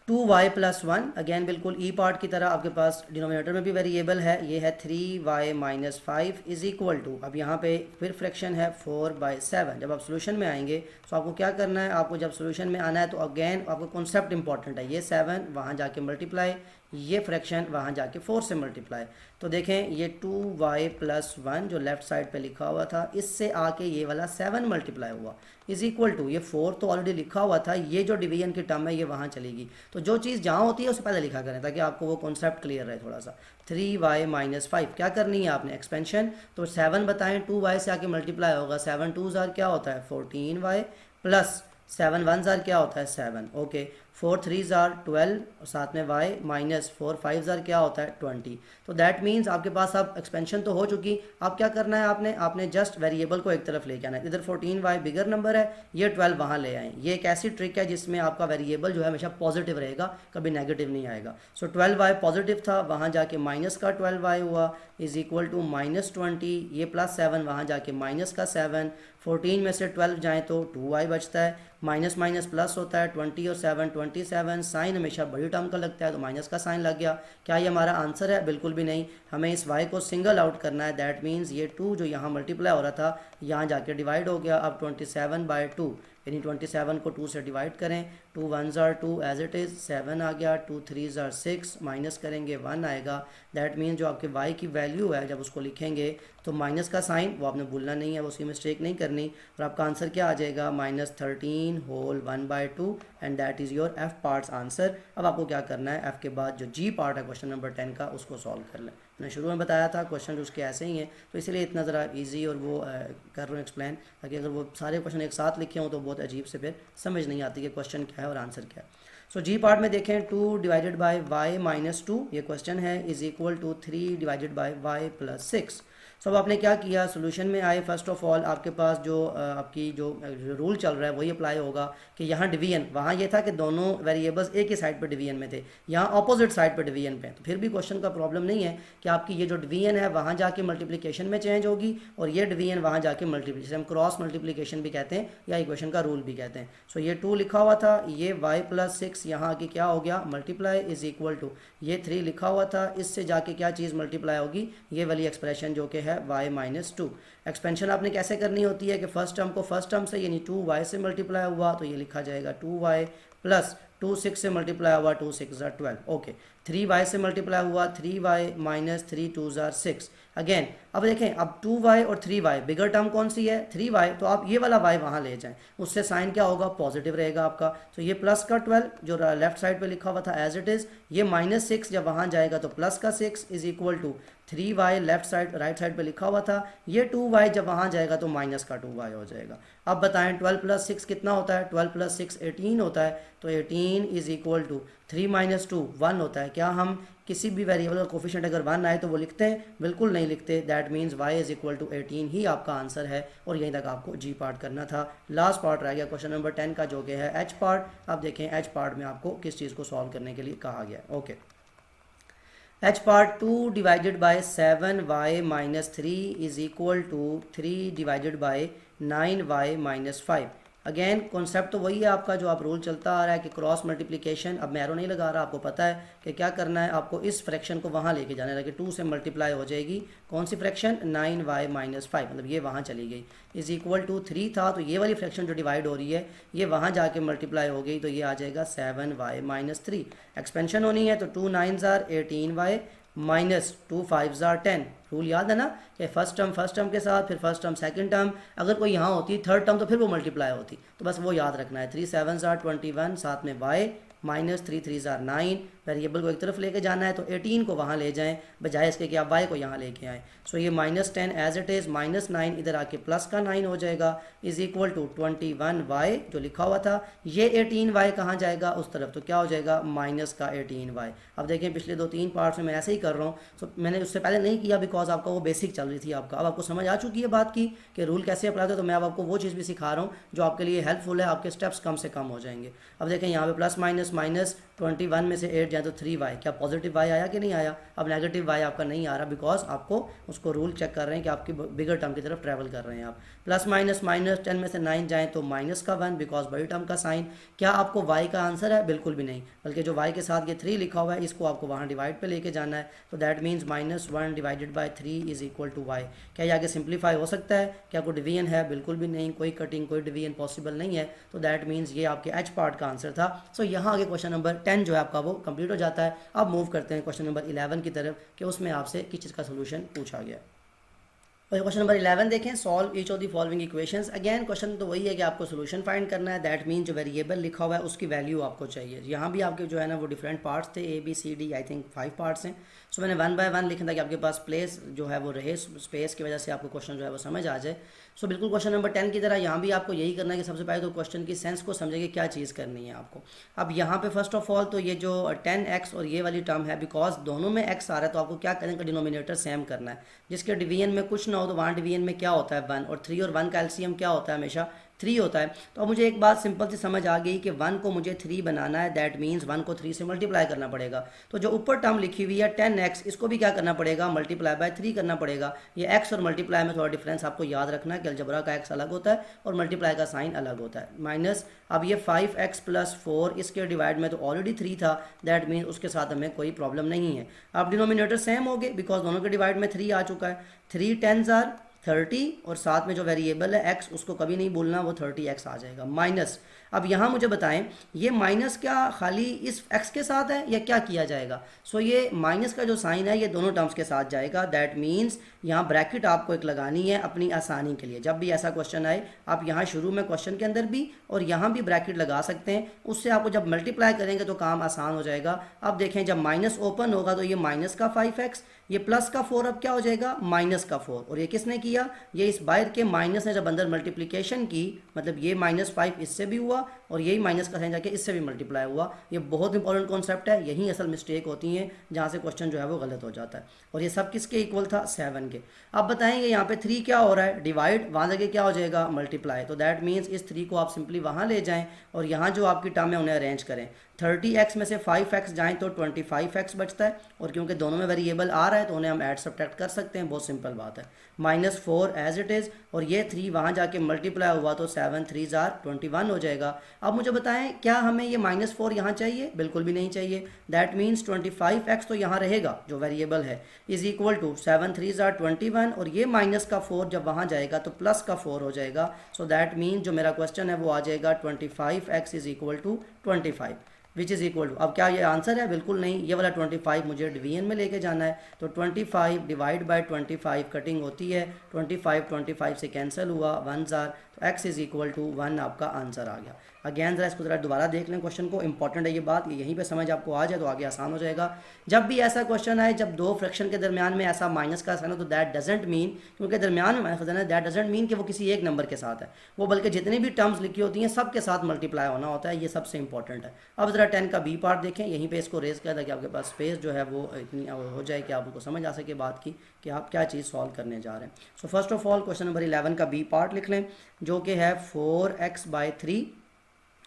2y + 1, again बिल्कुल ई पार्ट की तरह आपके पास डिनोमिनेटर में भी वेरिएबल है, ये है 3y - 5 इज इक्वल टू, अब यहाँ पे फिर फ्रैक्शन है 4/7। जब आप सोल्यूशन में आएंगे तो आपको क्या करना है, आपको जब सोल्यूशन में आना है तो अगेन आपको कॉन्सेप्ट इंपॉर्टेंट है, ये 7 वहाँ जाके मल्टीप्लाई, ये फ्रैक्शन वहाँ जाके 4 से मल्टीप्लाई। तो देखें ये 2y + 1 जो लेफ्ट साइड पे लिखा हुआ था इससे आके ये वाला 7 मल्टीप्लाई हुआ इज इक्वल टू, ये 4 तो ऑलरेडी लिखा हुआ था, ये जो डिवीजन की टर्म है ये वहाँ चलेगी। तो जो चीज़ जहाँ होती है उससे पहले लिखा करें ताकि आपको वो कॉन्सेप्ट क्लियर रहे थोड़ा सा। 3y - 5 क्या करनी है आपने, एक्सपेंशन, तो 7 बताएं 2y से आके मल्टीप्लाई होगा, 7 2s are क्या होता है 14y प्लस 7 1s are क्या होता है 7, ओके, 4 3s are 12 और साथ में y माइनस 4 5s are क्या होता है 20। तो दैट मीन्स आपके पास अब एक्सपेंशन तो हो चुकी, अब क्या करना है आपने जस्ट वेरिएबल को एक तरफ लेके आना है, इधर 14y बिगर नंबर है, ये 12 वहाँ ले आए। ये एक ऐसी ट्रिक है जिसमें आपका वेरिएबल जो है हमेशा पॉजिटिव रहेगा, कभी नेगेटिव नहीं आएगा। सो 12y पॉजिटिव था, वहाँ जाके माइनस का 12y हुआ इज इक्वल टू -20, ये +7 वहाँ जाके माइनस का 7, 14 में से 12 जाएँ तो 2y बचता है, माइनस माइनस प्लस होता है, 20 और 7 27, साइन हमेशा बड़ी टर्म का लगता है तो माइनस का साइन लग गया। क्या ये हमारा आंसर है, बिल्कुल भी नहीं, हमें इस y को सिंगल आउट करना है। दैट मीन्स ये 2 जो यहाँ मल्टीप्लाई हो रहा था यहाँ जाके डिवाइड हो गया, अब 27/2 यानी 27 को 2 से डिवाइड करें, 2 1s are 2 as it is, 7 आ गया, 2 3s are 6, माइनस करेंगे 1 आएगा। दैट मीन जो आपके y की वैल्यू है जब उसको लिखेंगे तो माइनस का साइन वो आपने भूलना नहीं है, वो उसकी मिस्टेक नहीं करनी, और आपका आंसर क्या आ जाएगा -13 whole 1/2 and that is your f parts answer. अब आपको क्या करना है, एफ के बाद जो जी पार्ट है क्वेश्चन नंबर 10 का उसको सॉल्व कर लें। मैंने शुरू में बताया था क्वेश्चन उसके ऐसे ही हैं, तो इसलिए इतना ज़रा इजी और वो कर रहा हूँ एक्सप्लेन, ताकि अगर वो सारे क्वेश्चन एक साथ लिखे हों तो बहुत अजीब से फिर समझ नहीं आती कि क्वेश्चन क्या है और आंसर क्या है। सो जी पार्ट में देखें 2 डिवाइडेड बाय y माइनस 2 ये क्वेश्चन है is equal to 3 divided by y plus 6। So अब आपने क्या किया, सोल्यूशन में आए, फर्स्ट ऑफ ऑल आपके पास जो आपकी जो रूल चल रहा है वही अप्लाई होगा कि यहाँ डिवीजन, वहाँ ये था कि दोनों वेरिएबल्स एक ही साइड पर डिवीजन में थे, यहाँ ऑपोजिट साइड पर डिवीजन पे, तो फिर भी क्वेश्चन का प्रॉब्लम नहीं है कि आपकी ये जो डिवीजन है वहाँ जाके मल्टीप्लिकेशन में चेंज होगी और ये डिवीजन वहाँ जाके मल्टीप्लिकेशन, हम क्रॉस मल्टीप्लिकेशन भी कहते हैं या इक्वेशन का रूल भी कहते हैं। सो ये 2 लिखा हुआ था, ये y प्लस 6 यहाँ आके क्या हो गया मल्टीप्लाई इज इक्वल टू ये 3 लिखा हुआ था, इससे जाके क्या चीज़ मल्टीप्लाई होगी, ये वाली एक्सप्रेशन जो कि है y माइनस 2। एक्सपेंशन आपने कैसे करनी होती है कि फर्स्ट टर्म को फर्स्ट टर्म से यानी 2y से मल्टीप्लाई हुआ तो ये लिखा जाएगा 2y प्लस 2 6 से मल्टीप्लाई हुआ 2 6 ज़ार 12, ओके 3y से मल्टीप्लाई हुआ 3y माइनस 3 2 ज़ार 6। अगेन अब देखें, अब 2y और 3y बिगर टर्म कौन सी है 3y, तो आप ये वाला y वहाँ ले जाएं, उससे साइन क्या होगा पॉजिटिव रहेगा आपका। तो ये प्लस का 12 जो लेफ्ट साइड पे लिखा हुआ था एज इट इज़, ये माइनस 6 जब वहाँ जाएगा तो प्लस का 6 is equal to 3y left side right side पे लिखा हुआ था, ये 2y जब वहाँ जाएगा तो माइनस का 2y हो जाएगा। अब बताएं 12 प्लस 6 कितना होता है, 12 प्लस 6 18 होता है, तो 18 इज इक्वल टू 3 माइनस 2 1 होता है। क्या हम किसी भी वेरिएबल का कोफिशिएंट अगर 1 आए तो वो लिखते हैं, बिल्कुल नहीं लिखते। That means y is equal to 18 ही आपका आंसर है, और यहीं तक आपको जी पार्ट करना था। लास्ट पार्ट रह गया क्वेश्चन नंबर 10 का जो कि है एच पार्ट। अब देखें एच पार्ट में आपको किस चीज़ को सॉल्व करने के लिए कहा गया है। Okay, H part 2 divided by 7y minus 3 is equal to 3 divided by 9y minus 5। Again concept तो वही है आपका जो आप रूल चलता आ रहा है कि क्रॉस मल्टीप्लिकेशन, अब मैं एरो नहीं लगा रहा, आपको पता है कि क्या करना है, आपको इस फ्रैक्शन को वहाँ लेके जाना है कि 2 से मल्टीप्लाई हो जाएगी कौन सी फ्रैक्शन 9y माइनस 5, मतलब ये वहाँ चली गई, इज इक्वल टू 3 था, तो ये वाली फ्रैक्शन जो डिवाइड हो रही है ये वहाँ जाके मल्टीप्लाई हो गई, तो ये आ जाएगा 7y माइनस 3। एक्सपेंशन होनी है तो 2 9s are 18y minus 2 5s are 10। Rule याद है ना कि फर्स्ट टर्म के साथ फिर फर्स्ट टर्म सेकंड टर्म, अगर कोई यहाँ होती थर्ड टर्म तो फिर वो मल्टीप्लाई होती, तो बस वो याद रखना है। 3 7s are 21, साथ में y minus 3 3s are 9। Variable को एक तरफ लेके जाना है तो 18 को वहाँ ले जाएं बजाय इसके कि आप y को यहाँ लेके आएँ। सो ये -10 एज इट इज़, -9 इधर आके प्लस का 9 हो जाएगा, इज इक्वल टू 21y जो लिखा हुआ था, ये 18y कहाँ जाएगा उस तरफ, तो क्या हो जाएगा माइनस का 18y। अब देखें पिछले 2-3 पार्ट्स में मैं ऐसे ही कर रहा हूँ, सो मैंने उससे पहले नहीं किया बिकॉज आपका वो बेसिक चल रही थी आपका। अब आपको समझ आ चुकी है बात की कि रूल कैसे अप्लाई होता है, तो मैं अब आपको वो चीज़ भी सिखा रहा हूँ जो आपके लिए हेल्पफुल है, आपके स्टेप्स कम से कम हो जाएंगे। अब देखें यहाँ पे प्लस माइनस माइनस 21 में से 8 जाए तो 3y, क्या पॉजिटिव y आया कि नहीं आया। अब नेगेटिव y आपका नहीं आ रहा बिकॉज आपको उसको रूल चेक कर रहे हैं कि आपकी बिगर टर्म की तरफ ट्रैवल कर रहे हैं आप। प्लस माइनस माइनस 10 में से 9 जाएँ तो माइनस का 1 बिकॉज बड़ी टर्म का साइन। क्या आपको y का आंसर है, बिल्कुल भी नहीं, बल्कि जो y के साथ ये 3 लिखा हुआ है इसको आपको वहाँ डिवाइड पे लेके जाना है, तो that means -1 divided by 3 is equal to y। क्या ये आगे सिंप्लीफाई हो सकता है, क्या कोई डिवीजन है, बिल्कुल भी नहीं, कोई कटिंग कोई डिवीजन पॉसिबल नहीं है, तो दैट मीन्स ये आपके एच पार्ट का आंसर था। सो यहाँ आगे क्वेश्चन नंबर 10 जो है आपका वो कंप्लीट हो जाता है। अब मूव करते हैं क्वेश्चन नंबर 11 की तरफ कि उसमें आपसे किस चीज़ का सोल्यूशन पूछा गया। और क्वेश्चन नंबर 11 देखें, solve each of the following equations. Again question तो वही है कि आपको सोल्यूशन फाइंड करना है, दैट मीन जो वेरिएबल लिखा हुआ है उसकी वैल्यू आपको चाहिए। यहाँ भी आपके जो है ना वो डिफरेंट पार्ट्स थे, ABCD आई थिंक 5 पार्ट्स हैं। सो मैंने 1 बाय 1 लिखा था कि आपके पास प्लेस जो है वो रहे, स्पेस की वजह से आपको क्वेश्चन जो है वो समझ आ जाए। सो बिल्कुल क्वेश्चन नंबर 10 की तरह यहाँ भी आपको यही करना है कि सबसे पहले तो क्वेश्चन की सेंस को समझे कि क्या चीज़ करनी है आपको। अब यहाँ पे फर्स्ट ऑफ ऑल तो ये जो 10x और ये वाली टर्म है, बिकॉज दोनों में x आ रहा है तो आपको क्या करना है, डिनोमिनेटर सेम करना है। जिसके डिवीजन में कुछ ना हो तो वहाँ डिवीजन में क्या होता है 1, और 3 और 1 का एलसीएम क्या होता है हमेशा 3 होता है। तो अब मुझे एक बात सिंपल सी समझ आ गई कि 1 को मुझे 3 बनाना है, दैट मीन्स 1 को 3 से मल्टीप्लाई करना पड़ेगा। तो जो ऊपर टर्म लिखी हुई है 10x, इसको भी क्या करना पड़ेगा, मल्टीप्लाई बाय 3 करना पड़ेगा। ये x और मल्टीप्लाई में थोड़ा डिफरेंस आपको याद रखना है कि अलजबरा का x अलग होता है और मल्टीप्लाई का साइन अलग होता है। माइनस अब ये 5x प्लस 4 इसके डिवाइड में तो ऑलरेडी 3 था, दैट मीन्स उसके साथ हमें कोई प्रॉब्लम नहीं है। अब डिनोमिनेटर सेम हो गए बिकॉज दोनों के डिवाइड में 3 आ चुका है। 3 10s are 30 और साथ में जो वेरिएबल है x उसको कभी नहीं बोलना, वो 30x आ जाएगा माइनस। अब यहाँ मुझे बताएं ये माइनस क्या खाली इस x के साथ है या क्या किया जाएगा? सो ये माइनस का जो साइन है ये दोनों टर्म्स के साथ जाएगा। दैट मीन्स यहाँ ब्रैकेट आपको एक लगानी है अपनी आसानी के लिए। जब भी ऐसा क्वेश्चन आए आप यहाँ शुरू में क्वेश्चन के अंदर भी और यहाँ भी ब्रैकेट लगा सकते हैं, उससे आपको जब मल्टीप्लाई करेंगे तो काम आसान हो जाएगा। अब देखें जब माइनस ओपन होगा तो ये माइनस का 5x, ये प्लस का 4 अब क्या हो जाएगा माइनस का 4। और ये किसने किया? ये इस बाहर के माइनस ने जब अंदर मल्टीप्लिकेशन की, मतलब ये -5 इससे भी हुआ और यही माइनस का साइन जाके इससे भी मल्टीप्लाई हुआ। ये बहुत इंपॉर्टेंट कॉन्सेप्ट है, यही असल मिस्टेक होती हैं जहाँ से क्वेश्चन जो है वो गलत हो जाता है। और ये सब किसके इक्वल था? 7 के। अब बताएंगे यहाँ पे 3 क्या हो रहा है? डिवाइड, वहाँ जाके क्या हो जाएगा मल्टीप्लाई। तो दैट मीन्स इस 3 को आप सिंपली वहाँ ले जाएं और यहाँ जो आपकी टर्म है उन्हें अरेंज करें। 30x में से 5x जाएं तो 25x बचता है, और क्योंकि दोनों में वेरिएबल आ रहा है तो उन्हें हम ऐड सब्ट्रैक्ट कर सकते हैं, बहुत सिंपल बात है। -4 एज इट इज़, और ये 3 वहाँ जाके मल्टीप्लाई हुआ तो 7 3 21 हो जाएगा। अब मुझे बताएं क्या हमें ये -4 यहाँ चाहिए? बिल्कुल भी नहीं चाहिए। दैट मीन्स 25x तो यहाँ रहेगा जो वेरिएबल है, इज इक्वल टू 7 3 21, और ये माइनस का 4 जब वहाँ जाएगा तो प्लस का 4 हो जाएगा। सो दैट मीन्स जो मेरा क्वेश्चन है वो आ जाएगा 25x is equal to 25 which is equal to, अब क्या ये आंसर है? बिल्कुल नहीं, ये वाला 25 मुझे डिवीजन में लेके जाना है। तो 25 डिवाइड बाय 25 कटिंग होती है, 25 से कैंसिल हुआ, 1 जार, तो x इज़ इक्वल टू 1 आपका आंसर आ गया। अगेन ज़रा इसको ज़रा दोबारा देख लें क्वेश्चन को, इंपॉर्टेंट है ये बात, ये यहीं पे समझ आपको आ जाए तो आगे आसान हो जाएगा। जब भी ऐसा क्वेश्चन आए जब दो फ्रैक्शन के दरमियान में ऐसा माइनस का साइन हो तो दैट डजेंट मीन, क्योंकि दरमियान में माइनस का साइन है, दैट डजेंट मीन कि वो किसी एक नंबर के साथ है, वो बल्कि जितनी भी टर्म्स लिखी होती हैं सब के साथ मल्टीप्लाई होना होता है, ये सबसे इंपॉर्टेंट है। अब ज़रा 10 का बी पार्ट देखें, यहीं पर इसको रेज किया ताकि आपके पास स्पेस जो है वो इतनी हो जाए कि आपको समझ आ सके बात की कि आप क्या चीज़ सॉल्व करने जा रहे हैं। So first of all question number 11 का बी पार्ट लिख लें, जो कि है 4x/3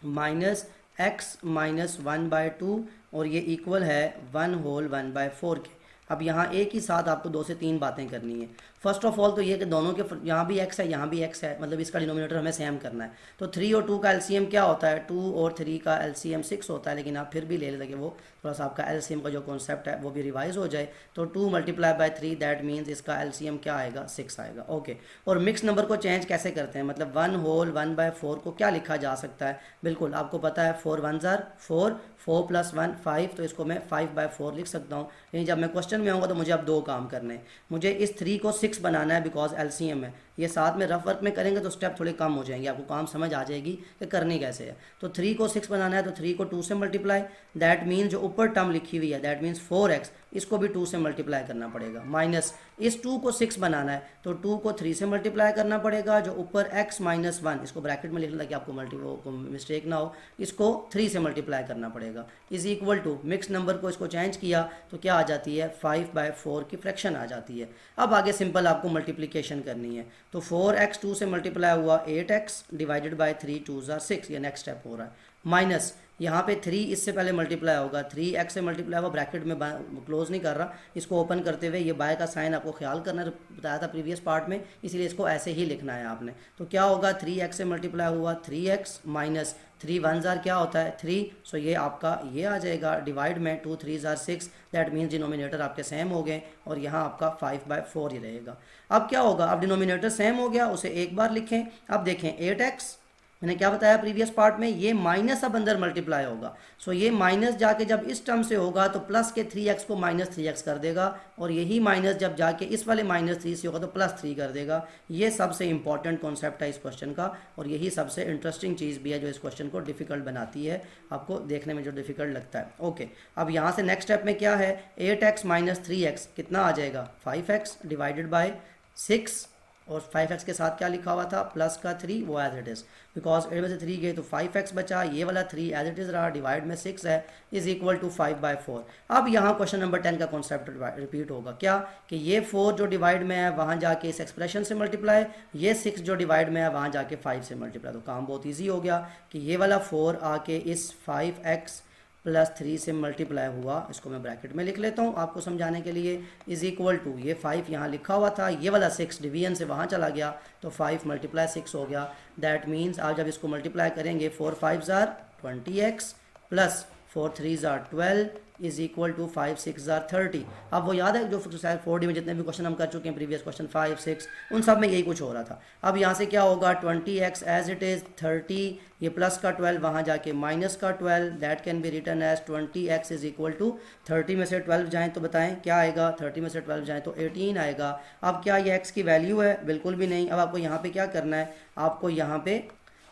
माइनस x माइनस 1/2, और ये इक्वल है 1 होल 1/4 के। अब यहाँ एक ही साथ आपको 2 से 3 बातें करनी है। फर्स्ट ऑफ ऑल तो ये कि दोनों के यहाँ भी x है यहाँ भी x है, मतलब इसका डिनोमिनेटर हमें सेम करना है। तो 3 और 2 का एलसीएम क्या होता है? 2 और 3 का एलसीएम 6 होता है, लेकिन आप फिर भी ले लेते कि वो थोड़ा सा आपका एलसीएम का जो कॉन्सेप्ट है वो भी रिवाइज हो जाए। तो 2 × 3 दैट मीन्स इसका एलसीएम क्या आएगा? 6 आएगा। ओके, और मिक्स नंबर को चेंज कैसे करते हैं? मतलब 1 होल 1/4 को क्या लिखा जा सकता है? बिल्कुल आपको पता है 4 1 जार 4, 4 + 1 5, तो इसको मैं 5/4 लिख सकता हूँ। लेकिन जब मैं क्वेश्चन में आऊँगा तो मुझे अब 2 काम करने हैं। मुझे इस 3 को 6 बनाना है बिकॉज एलसीएम है। ये साथ में रफ वर्क में करेंगे तो स्टेप थोड़े कम हो जाएंगे, आपको काम समझ आ जाएगी कि करनी कैसे है। तो 3 को 6 बनाना है तो 3 को 2 से मल्टीप्लाई, दैट मीन्स जो ऊपर टर्म लिखी हुई है दैट मीन्स 4x, इसको भी 2 से मल्टीप्लाई करना पड़ेगा, माइनस इस 2 को 6 बनाना है तो 2 को 3 से मल्टीप्लाई करना पड़ेगा, जो ऊपर x - 1 इसको ब्रैकेट में लिख लें ताकि आपको मिस्टेक ना हो, इसको 3 से मल्टीप्लाई करना पड़ेगा, is equal to mix number को इसको चेंज किया तो क्या आ जाती है? 5/4 की फ्रैक्शन आ जाती है। अब आगे सिंपल आपको मल्टीप्लिकेशन करनी है, तो 4x 2 से मल्टीप्लाई हुआ 8x डिवाइडेड बाय 3 2 जार 6, ये नेक्स्ट स्टेप हो रहा है, माइनस यहाँ पे 3 इससे पहले मल्टीप्लाई होगा, 3x से मल्टीप्लाई हुआ, ब्रैकेट में क्लोज नहीं कर रहा, इसको ओपन करते हुए ये बाय का साइन आपको ख्याल करना है, बताया था प्रीवियस पार्ट में, इसलिए इसको ऐसे ही लिखना है आपने। तो क्या होगा? 3x से मल्टीप्लाई हुआ 3x माइनस 3 1 जार क्या होता है? 3, सो ये आपका ये आ जाएगा डिवाइड में 2 3 जार 6, दैट मीन्स डिनोमिनेटर आपके सेम हो गए और यहाँ आपका 5/4 ही रहेगा। अब क्या होगा? अब डिनोमिनेटर सेम हो गया, उसे एक बार लिखें। अब देखें 8x, मैंने क्या बताया प्रीवियस पार्ट में, ये माइनस अब अंदर मल्टीप्लाई होगा, सो ये माइनस जाके जब इस टर्म से होगा तो प्लस के 3x को -3x कर देगा, और यही माइनस जब जाके इस वाले -3 से होगा तो +3 कर देगा। ये सबसे इंपॉर्टेंट कॉन्सेप्ट है इस क्वेश्चन का, और यही सबसे इंटरेस्टिंग चीज़ भी है जो इस क्वेश्चन को डिफिकल्ट बनाती है, आपको देखने में जो डिफिकल्ट लगता है। ओके, अब यहाँ से नेक्स्ट स्टेप में क्या है? 8x - 3x कितना आ जाएगा? 5x डिवाइडेड बाय 6, और 5x के साथ क्या लिखा हुआ था? प्लस का 3, वो एज इट इज़, बिकॉज 8 में से 3 गए तो 5x बचा, ये वाला 3 एज इट इज़ रहा, डिवाइड में 6 है, इज इक्वल टू 5/4। अब यहाँ क्वेश्चन नंबर 10 का कॉन्सेप्ट रिपीट होगा, क्या कि ये 4 जो डिवाइड में है वहाँ जाके इस एक्सप्रेशन से मल्टीप्लाई, ये 6 जो डिवाइड में है वहाँ जाके 5 से मल्टीप्लाई, तो काम बहुत ईजी हो गया कि ये वाला 4 आके इस 5x + 3 से मल्टीप्लाई हुआ, इसको मैं ब्रैकेट में लिख लेता हूँ आपको समझाने के लिए, इज इक्वल टू ये 5 यहाँ लिखा हुआ था, ये वाला 6 डिवीजन से वहाँ चला गया तो 5 × 6 हो गया। दैट मीन्स आप जब इसको मल्टीप्लाई करेंगे 4 5 जार 20x प्लस 4 3 ज़ार 12 इज इक्वल टू 5 6 ज़ार 30। अब वो याद है जो एक्सरसाइज 4D में जितने भी क्वेश्चन हम कर चुके हैं, प्रीवियस क्वेश्चन 5 6, उन सब में यही कुछ हो रहा था। अब यहाँ से क्या होगा, 20x एज इट इज़ 30, ये प्लस का 12 वहाँ जाके माइनस का 12, that can be written as 20x is equal to 30 में से 12 जाएँ तो बताएं क्या आएगा, 30 में से 12 जाएँ तो 18 आएगा। अब क्या ये x की वैल्यू है, बिल्कुल भी नहीं। अब आपको यहाँ पे क्या करना है, आपको यहाँ पे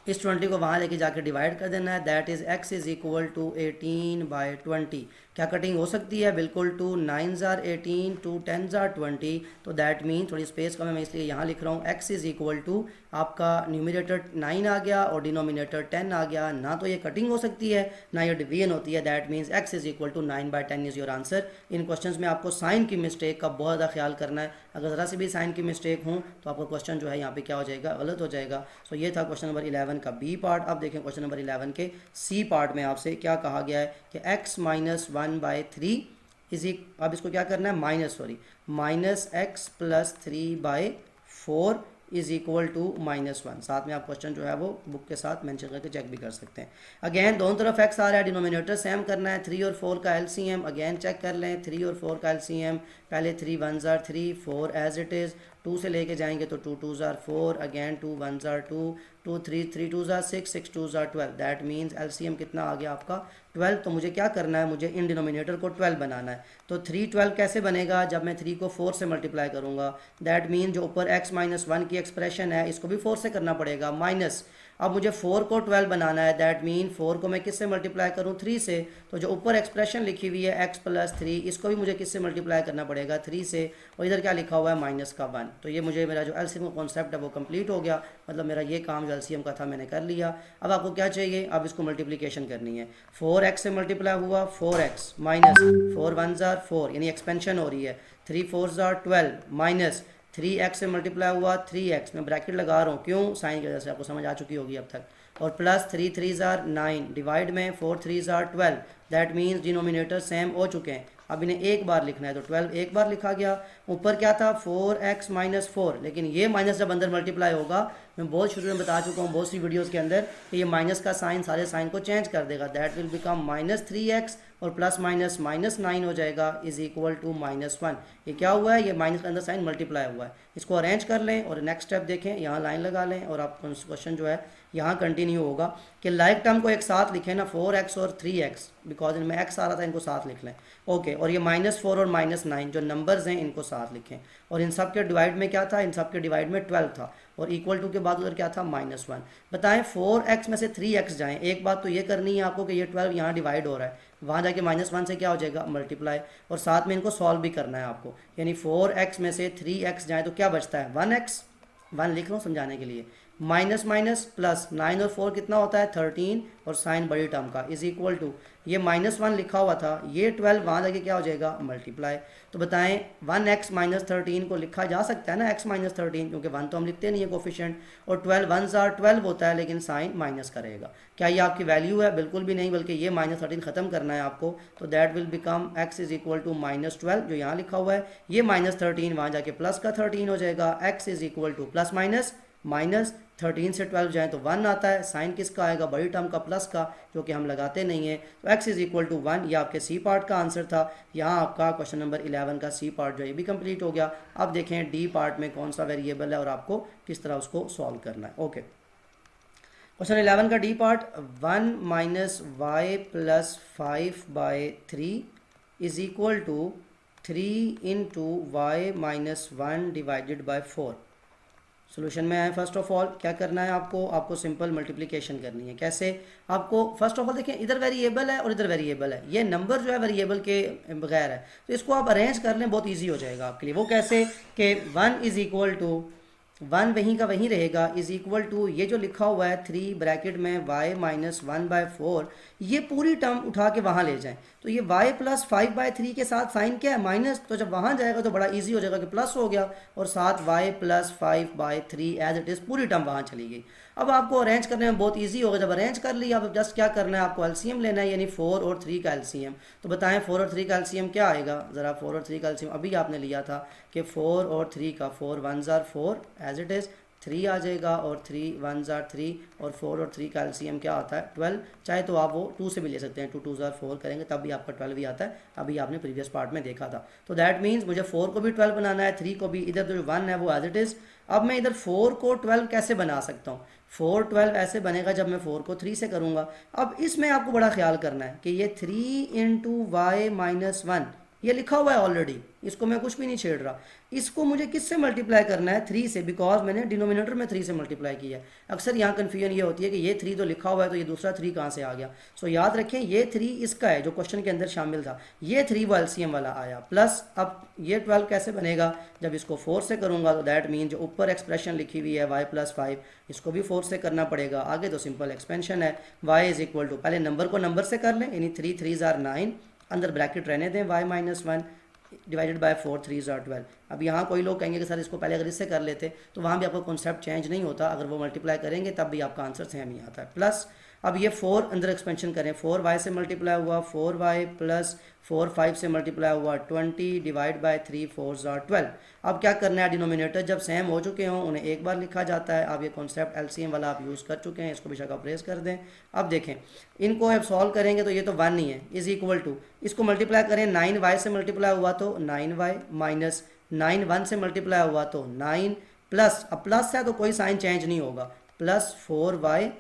इस 20 को वहाँ लेके जाके डिवाइड कर देना है, that is x is equal to 18/20। क्या कटिंग हो सकती है, बिल्कुल, 2 9 ज़ार 18, 2 10 ज़ार 20, तो दैट मीन थोड़ी स्पेस कम है मैं इसलिए यहाँ लिख रहा हूँ x इज़ इक्वल टू आपका न्यूमिनेटर 9 आ गया और डिनोमिनेटर 10 आ गया। ना तो ये कटिंग हो सकती है ना ये डिवीजन होती है, that means x is equal to 9/10 is your answer. इन क्वेश्चंस में आपको साइन की मिस्टेक का बहुत ज़्यादा ख्याल करना है, अगर ज़रा सी भी साइन की मिस्टेक हो तो आपका क्वेश्चन जो है यहाँ पे क्या हो जाएगा, गलत हो जाएगा। सो ये था क्वेश्चन नंबर 11 का बी पार्ट। अब देखें क्वेश्चन नंबर 11 के सी पार्ट में आपसे क्या कहा गया है कि x माइनस 1/3 इज अब इसको क्या करना है, minus x plus 3/4 is equal to -1। साथ में आप क्वेश्चन जो है वो बुक के साथ मेंशन करके चेक भी कर सकते हैं। अगेन दोनों तरफ x आ रहा है, डिनोमिनेटर सेम करना है, 3 और 4 का एलसीएम अगेन चेक कर लें, 3 और 4 का एलसीएम, पहले 3 1 ज़ार 3, 4 एज इट इज़, 2 से लेके जाएंगे तो 2 2 ज़ार 4, अगेन 2 1 ज़ार 2, 2 3 3 2 ज़ार 6, 6 2 ज़ार 12, दैट मीन्स एलसीएम कितना आ गया आपका 12। तो मुझे क्या करना है, मुझे इन डिनोमिनेटर को 12 बनाना है। तो 3 12 कैसे बनेगा, जब मैं 3 को 4 से मल्टीप्लाई करूँगा, दैट मीन जो ऊपर x माइनस 1 की एक्सप्रेशन है इसको भी 4 से करना पड़ेगा माइनस। अब मुझे 4 को 12 बनाना है, दैट मीन 4 को मैं किससे मल्टीप्लाई करूँ, 3 से। तो जो ऊपर एक्सप्रेशन लिखी हुई है x प्लस 3, इसको भी मुझे किससे मल्टीप्लाई करना पड़ेगा, 3 से। और इधर क्या लिखा हुआ है, माइनस का 1। तो ये मुझे मेरा जो एलसीएम कॉन्सेप्ट है वो कंप्लीट हो गया, मतलब मेरा ये काम जो एलसीएम का था मैंने कर लिया। अब आपको क्या चाहिए, अब इसको मल्टीप्लिकेशन करनी है। 4x से मल्टीप्लाई हुआ 4x माइनस 4 1 ज़ार 4, यानी एक्सपेंशन हो रही है, 3 4 ज़ार 12 माइनस 3x से मल्टीप्लाई हुआ 3x, मैं ब्रैकेट लगा रहा हूँ, क्यों, साइन की वजह से, आपको समझ आ चुकी होगी अब तक, और प्लस 3 3 ज़ार 9 डिवाइड में 4 3 ज़ार 12, दैट मीन्स डिनोमिनेटर सेम हो चुके हैं। अब इन्हें एक बार लिखना है, तो 12 एक बार लिखा गया। ऊपर क्या था, 4x माइनस 4, लेकिन ये माइनस जब अंदर मल्टीप्लाई होगा, मैं बहुत शुरू में बता चुका हूँ बहुत सी वीडियोस के अंदर कि ये माइनस का साइन सारे साइन को चेंज कर देगा, that will become minus 3x और प्लस माइनस -9 हो जाएगा इज इक्वल टू -1। ये क्या हुआ है, ये माइनस के अंदर साइन मल्टीप्लाई हुआ है। इसको अरेंज कर लें और नेक्स्ट स्टेप देखें, यहाँ लाइन लगा लें और आप क्वेश्चन जो है यहाँ कंटिन्यू होगा कि लाइक टर्म को एक साथ लिखें ना, 4x और 3x, बिकॉज इनमें x आ रहा था, इनको साथ लिख लें, ओके। और ये -4 और -9 जो नंबर्स हैं इनको साथ लिखें, और इन सब के डिवाइड में क्या था, इन सब के डिवाइड में 12 था, और इक्वल टू के बाद उधर क्या था, -1। बताएं 4x में से 3x जाएं, एक बात तो ये करनी है आपको कि ये 12 यहाँ डिवाइड हो रहा है, वहाँ जाके -1 से क्या हो जाएगा, मल्टीप्लाई, और साथ में इनको सॉल्व भी करना है आपको, यानी 4x में से 3x जाए तो क्या बचता है, 1x, 1 लिख रहा हूँ समझाने के लिए, माइनस माइनस प्लस 9 और 4 कितना होता है 13, और साइन बड़ी टर्म का इज इक्वल टू ये -1 लिखा हुआ था, ये 12 वहाँ जाके क्या हो जाएगा, मल्टीप्लाई। तो बताएं 1x माइनस 13 को लिखा जा सकता है ना, x माइनस 13, क्योंकि 1 तो हम लिखते नहीं है कोफिशिएंट, और 12 1 ज़ार 12 होता है, लेकिन साइन माइनस का रहेगा। क्या ये आपकी वैल्यू है, बिल्कुल भी नहीं, बल्कि ये -13 खत्म करना है आपको। तो that will become x is equal to -12, जो यहाँ लिखा हुआ है, ये -13 वहाँ जाके प्लस का 13 हो जाएगा, x is equal two plus minus 13 से 12 जाए तो 1 आता है, साइन किसका आएगा, बड़ी टर्म का प्लस का, जो कि हम लगाते नहीं है। तो x इज इक्वल टू 1, ये आपके सी पार्ट का आंसर था। यहाँ आपका क्वेश्चन नंबर 11 का सी पार्ट जो है ये भी कंप्लीट हो गया। अब देखें डी पार्ट में कौन सा वेरिएबल है और आपको किस तरह उसको सॉल्व करना है। ओके, क्वेश्चन 11 का D part, 1 minus y plus 5/3 is equal to 3 into y minus 1 divided by 4। Solution में आए, फर्स्ट ऑफ ऑल क्या करना है आपको सिंपल मल्टीप्लिकेशन करनी है। कैसे, आपको फर्स्ट ऑफ ऑल देखें, इधर वेरिएबल है और इधर वेरिएबल है, ये नंबर जो है वेरिएबल के बगैर है, तो इसको आप अरेंज कर लें, बहुत इजी हो जाएगा आपके लिए। वो कैसे कि 1 इज इक्वल टू 1 वहीं का वहीं रहेगा, इज इक्वल टू ये जो लिखा हुआ है 3 ब्रैकेट में y माइनस 1/4, ये पूरी टर्म उठा के वहाँ ले जाएं, तो ये y प्लस 5/3 के साथ साइन क्या है, माइनस, तो जब वहाँ जाएगा तो बड़ा इजी हो जाएगा कि प्लस हो गया, और साथ y plus 5/3 as it is पूरी टर्म वहाँ चली गई। अब आपको अरेंज करने में बहुत इजी होगा, जब अरेंज कर लिया अब जस्ट क्या करना है, आपको एलसीएम लेना है, यानी 4 और 3 का एलसीएम। तो बताएं 4 और 3 का एलसीएम क्या आएगा, ज़रा 4 और 3 का एलसीएम अभी आपने लिया था कि 4 और 3 का 4 1 ज़ार 4 एज इट इज़, 3 आ जाएगा और 3 1 ज़ार 3 और 4 और 3 का एलसीएम क्या आता है 12। चाहे तो आप वो 2 से भी ले सकते हैं, 2 2 ज़ार 4 करेंगे तब भी आपका 12 ही आता है। अभी आपने प्रीवियस पार्ट में देखा था। तो दैट मीन्स मुझे 4 को भी 12 बनाना है, 3 को भी। इधर जो 1 है वो एज इट इज़। अब मैं इधर 4 को 12 कैसे बना सकता हूँ? 4 12 ऐसे बनेगा जब मैं 4 को 3 से करूँगा। अब इसमें आपको बड़ा ख्याल करना है कि ये 3 इंटू वाई माइनस 1 ये लिखा हुआ है ऑलरेडी, इसको मैं कुछ भी नहीं छेड़ रहा। इसको मुझे किससे मल्टीप्लाई करना है? 3 से, बिकॉज मैंने डिनोमिनेटर में 3 से मल्टीप्लाई किया है। अक्सर यहाँ कन्फ्यूजन ये होती है कि ये 3 तो लिखा हुआ है तो ये दूसरा 3 कहाँ से आ गया। सो याद रखें ये 3 इसका है जो क्वेश्चन के अंदर शामिल था, ये 3 वो एलसीएम वाला आया। प्लस अब ये 12 कैसे बनेगा? जब इसको 4 से करूँगा तो दैट मीन जो ऊपर एक्सप्रेशन लिखी हुई है y + 5 इसको भी 4 से करना पड़ेगा। आगे तो सिंपल एक्सपेंशन है, y = पहले नंबर को नंबर से कर लें, यानी 3 3 ज़ार 9, अंदर ब्रैकेट रहने दें y - 1 डिवाइडेड बाय 4 3 ज़ार 12। अब यहाँ कोई लोग कहेंगे कि सर इसको पहले अगर इससे कर लेते तो वहाँ भी आपका कॉन्सेप्ट चेंज नहीं होता, अगर वो मल्टीप्लाई करेंगे तब भी आपका आंसर सेम ही आता है। प्लस अब ये 4 अंदर एक्सपेंशन करें, 4y से मल्टीप्लाई हुआ 4y प्लस 4 5 से मल्टीप्लाई हुआ 20 डिवाइड बाय 3 4 ज़ार 12। अब क्या करना है? डिनोमिनेटर जब सेम हो चुके हों उन्हें एक बार लिखा जाता है। अब ये कॉन्सेप्ट एलसीएम वाला आप यूज़ कर चुके हैं, इसको बेशक आप प्रेस कर दें। अब देखें इनको अब सॉल्व करेंगे तो ये तो 1 ही है, इज इक्वल टू इसको मल्टीप्लाई करें, 9y से मल्टीप्लाई हुआ तो 9y माइनस 9 1 से मल्टीप्लाई हुआ तो 9 प्लस, अब प्लस है तो कोई साइन चेंज नहीं होगा, प्लस 4y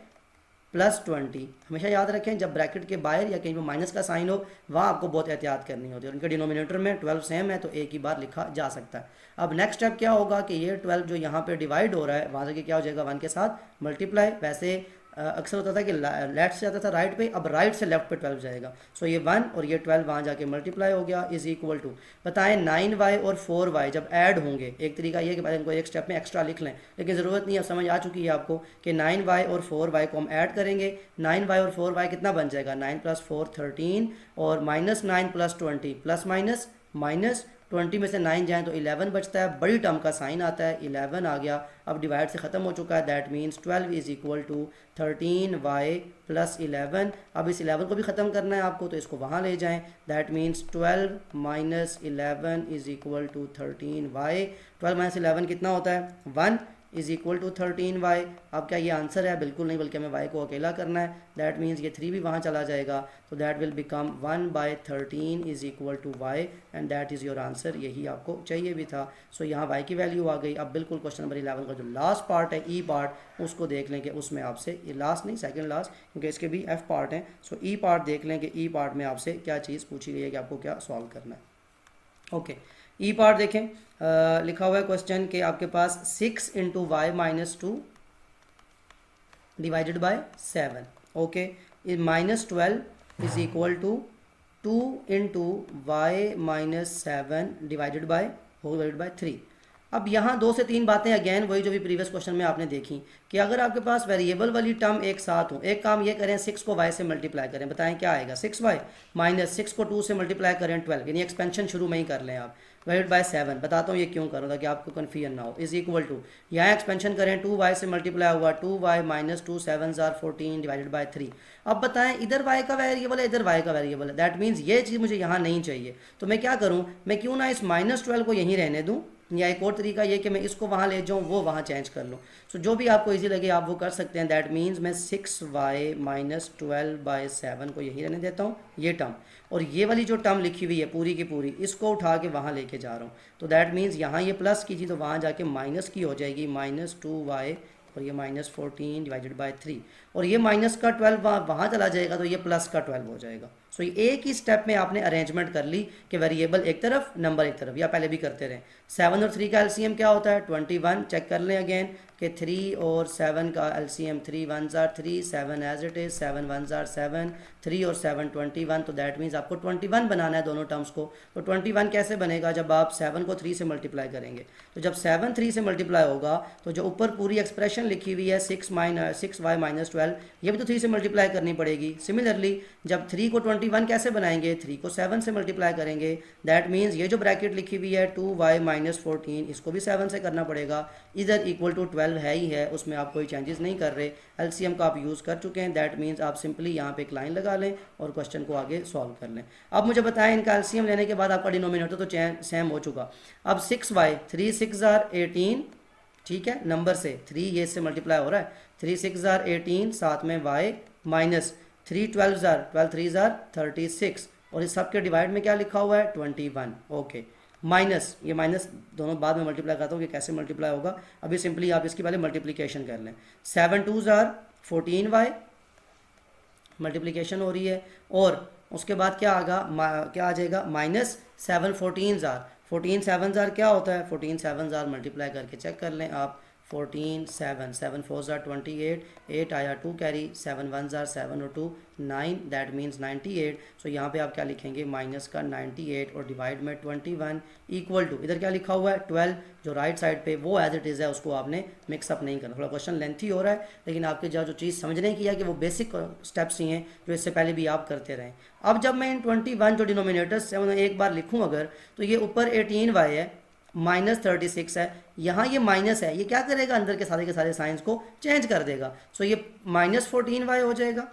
प्लस 20। हमेशा याद रखें जब ब्रैकेट के बाहर या कहीं पर माइनस का साइन हो वहाँ आपको बहुत एहतियात करनी होती है। उनके डिनोमिनेटर में 12 सेम है तो एक ही बार लिखा जा सकता है। अब नेक्स्ट स्टेप क्या होगा कि ये 12 जो यहाँ पे डिवाइड हो रहा है वहाँ से क्या हो जाएगा 1 के साथ मल्टीप्लाई। वैसे अक्सर होता था कि लेफ्ट से आता था राइट पे, अब राइट से लेफ्ट पे 12 जाएगा। सो ये 1 और ये 12 वहाँ जाके मल्टीप्लाई हो गया, इज इक्वल टू बताएं 9y और 4y जब ऐड होंगे, एक तरीका ये कि पहले इनको एक स्टेप में एक्स्ट्रा लिख लें, लेकिन ज़रूरत नहीं है, अब समझ आ चुकी है आपको कि 9y और 4y को हम ऐड करेंगे। 9y और 4y कितना बन जाएगा? 9 + 4 13 और माइनस 9 + 20 प्लस माइनस माइनस 20 में से 9 जाएँ तो 11 बचता है, बड़ी टर्म का साइन आता है, 11 आ गया। अब डिवाइड से ख़त्म हो चुका है, that means 12 is equal to 13y plus 11। अब इस 11 को भी ख़त्म करना है आपको तो इसको वहाँ ले जाएं, that means 12 minus 11 is equal to 13y। 12 minus 11 कितना होता है? 1 इज इक्वल टू 13y। अब क्या ये आंसर है? बिल्कुल नहीं, बल्कि हमें y को अकेला करना है। दैट मीन्स ये 3 भी वहाँ चला जाएगा तो that will become 1/13 is equal to y and that is your answer. यही आपको चाहिए भी था। सो यहाँ y की वैल्यू आ गई। अब बिल्कुल क्वेश्चन नंबर 11 का जो लास्ट पार्ट है ई पार्ट उसको देख लें कि उसमें आपसे, ये लास्ट नहीं सेकेंड लास्ट क्योंकि इसके भी एफ पार्ट हैं। सो ई पार्ट देख लें कि ई पार्ट में आपसे क्या चीज़ पूछी गई है कि आपको क्या सॉल्व करना है। ओके ई पार्ट देखें, लिखा हुआ है क्वेश्चन कि आपके पास 6 into y minus 2 divided by 7, okay, -12 is equal to 2 into y minus 7 divided by 3। अब यहाँ 2 से 3 बातें अगेन वही जो भी प्रीवियस क्वेश्चन में आपने देखी कि अगर आपके पास वेरिएबल वाली टर्म एक साथ हो, एक काम ये करें 6 को y से मल्टीप्लाई करें, बताएं क्या आएगा? 6y माइनस 6 को 2 से मल्टीप्लाई करें 12, यानी एक्सपेंशन शुरू में ही कर लें आप, डिवाइडेड बाय 7। बताता हूँ ये क्यों करूँ ताकि आपको कन्फ्यूजन ना हो। इज इक्वल टू यहाँ एक्सपेंशन करें 2y से मल्टीप्लाई हुआ 2y minus 2 7 tsar 14 divided by 3। अब बताएं इधर y का वेरिएबल है, इधर y का वेरिएबल है, दैट मीन्स ये चीज़ मुझे यहाँ नहीं चाहिए। तो मैं क्या करूँ, मैं क्यों ना इस -12 को यहीं रहने दूँ, या एक और तरीका ये कि मैं इसको वहाँ ले जाऊँ वो वहाँ चेंज कर लूँ। सो जो भी आपको इजी लगे आप वो कर सकते हैं। दैट मीन्स मैं 6y माइनस 12/7 को यही रहने देता हूँ, ये टर्म, और ये वाली जो टर्म लिखी हुई है पूरी की पूरी इसको उठा के वहाँ लेके जा रहा हूँ। तो दैट मीन्स यहाँ ये प्लस की थी तो वहाँ जाके माइनस की हो जाएगी, -2y और ये -14 डिवाइडेड बाय 3, और ये माइनस का 12 वहाँ चला जाएगा तो ये प्लस का 12 हो जाएगा। सो ये एक ही स्टेप में आपने अरेंजमेंट कर ली कि वेरिएबल एक तरफ नंबर एक तरफ, या पहले भी करते रहे। 7 और 3 का एलसीएम क्या होता है? 21। चेक कर लें अगेन कि 3 और 7 का एलसीएम 3 1 ज़ार 3, 7 एज इट इज़, 7 1 ज़ार 7, 3 और 7 21। तो दैट मीन्स आपको 21 बनाना है दोनों टर्म्स को। तो 21 कैसे बनेगा? जब आप 7 को 3 से मल्टीप्लाई करेंगे, तो जब 7 3 से मल्टीप्लाई होगा तो जो ऊपर पूरी एक्सप्रेशन लिखी हुई है 6y माइनस 12 ये भी तो 3 से मल्टीप्लाई करनी पड़ेगी। सिमिलरली जब 3 को 21 कैसे बनाएंगे? 3 को 7 से मल्टीप्लाई करेंगे। दैट मीन्स ये जो ब्रैकेट लिखी हुई है 2y माइनस 14 इसको भी 7 से करना पड़ेगा। इधर इक्वल टू 12 है ही है, उसमें आप कोई चेंजेस नहीं कर रहे, एलसीएम का आप यूज़ कर चुके हैं। दैट मीन्स आप सिंपली यहाँ पे एक लाइन लगा लें और क्वेश्चन को आगे सॉल्व कर लें। अब मुझे बताएं इनका एलसीएम लेने के बाद आपका डिनोमिनेटर तो सेम हो चुका। अब 6y 3 6 ज़ार 18 ठीक है, नंबर से 3 ये इससे मल्टीप्लाई हो रहा है, 3 6 जार 18, साथ में y माइनस 3 12 जार 12 3 जार 36, और इस सब के डिवाइड में क्या लिखा हुआ है 21। ओके, माइनस, ये माइनस दोनों बाद में मल्टीप्लाई करता हूँ कि कैसे मल्टीप्लाई होगा, अभी सिंपली आप इसकी पहले मल्टीप्लिकेशन कर लें। 7 2 जार 14y मल्टीप्लिकेशन हो रही है, और उसके बाद क्या क्या आ जाएगा माइनस 7 14 जार 14 7 जार क्या होता है 14 7 जार मल्टीप्लाई करके चेक कर लें आप, 14 7 7 4 जार 28, 8 आया 2 कैरी, 7 1 जार 7 और 2 9, दैट मीन्स 98। सो यहाँ पे आप क्या लिखेंगे माइनस का 98 और डिवाइड में 21 इक्वल टू, इधर क्या लिखा हुआ है 12, जो राइट साइड पे वो एज इट इज़ है, उसको आपने मिक्सअप नहीं करना। थोड़ा क्वेश्चन लेंथी हो रहा है, लेकिन आपके जो चीज़ समझने की है कि वो बेसिक स्टेप्स ही हैं जो इससे पहले भी आप करते रहें। अब जब मैं इन 21 जो डिनोमिनेटर्स है उन्हें एक बार लिखूँ अगर, तो ये ऊपर 18y है, माइनस 36 है, यहाँ ये माइनस है, ये क्या करेगा अंदर के सारे साइंस को चेंज कर देगा। सो ये माइनस 14y हो जाएगा।